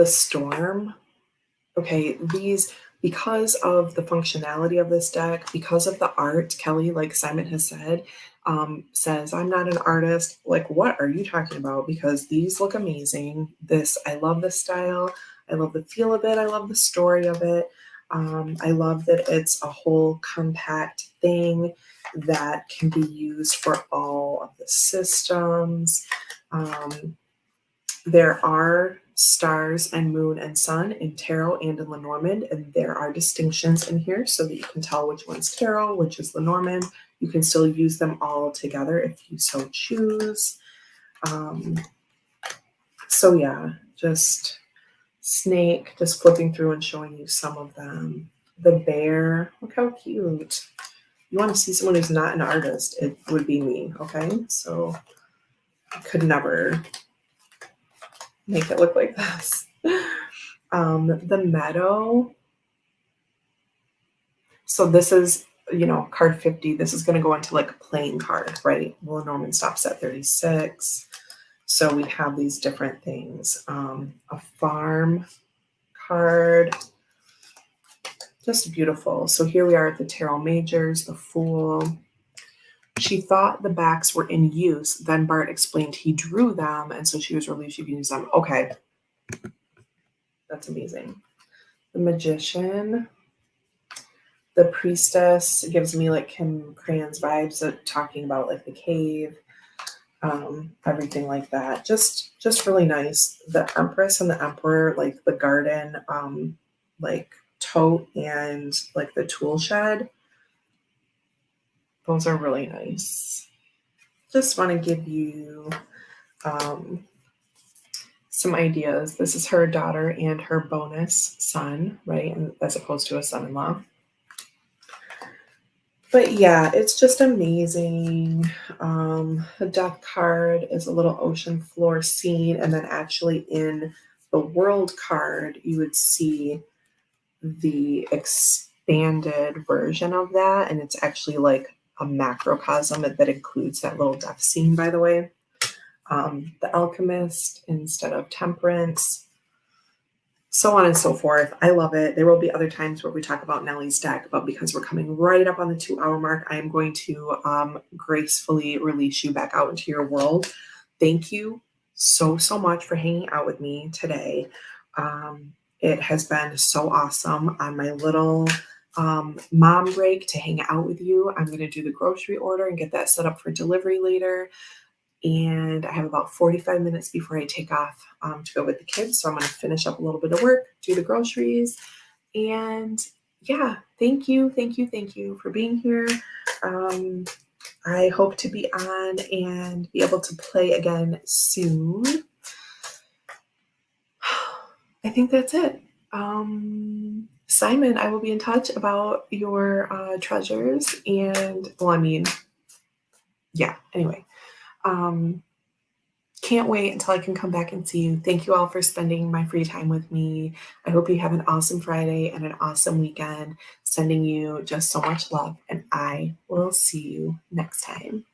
Storm. Okay, because of the functionality of this deck, because of the art, Kelly, like Simon has said, says, I'm not an artist. Like, what are you talking about? Because these look amazing. I love this style. I love the feel of it. I love the story of it. I love that it's a whole compact thing that can be used for all of the systems. There are stars and moon and sun in tarot and in Lenormand, and there are distinctions in here so that you can tell which one's tarot, which is Lenormand. You can still use them all together if you so choose. So yeah, just snake, just flipping through and showing you some of them. The bear, look how cute. You want to see someone who's not an artist, it would be me, okay? So I could never make it look like this. The meadow. So this is, card 50. This is going to go into like a playing card, right? Well, Norman stops at 36. So we have these different things. A farm card. Just beautiful. So here we are at the Tarot Majors, the Fool. She thought the backs were in use. Then Bart explained he drew them, and so she was relieved she could use them. Okay. That's amazing. The Magician. The Priestess gives me like Kim Cran's vibes of talking about like the cave, everything like that. Just really nice. The Empress and the Emperor, like the garden, like tote and like the tool shed. Those are really nice. Just want to give you some ideas. This is her daughter and her bonus son, right? And as opposed to a son-in-law. But yeah, it's just amazing. The death card is a little ocean floor scene. And then actually in the world card, you would see the expanded version of that. And it's actually like a macrocosm that includes that little death scene, by the way. The Alchemist instead of Temperance. So on and so forth. I love it. There will be other times where we talk about Nellie's deck, but because we're coming right up on the 2-hour mark, I am going to gracefully release you back out into your world. Thank you so much for hanging out with me today. It has been so awesome on my little mom break to hang out with you. I'm going to do the grocery order and get that set up for delivery later. And I have about 45 minutes before I take off to go with the kids. So I'm going to finish up a little bit of work, do the groceries. And yeah, thank you for being here. I hope to be on and be able to play again soon. I think that's it. Simon, I will be in touch about your treasures. And, well, I mean, yeah, anyway. Can't wait until I can come back and see you. Thank you all for spending my free time with me. I hope you have an awesome Friday and an awesome weekend. Sending you just so much love, and I will see you next time.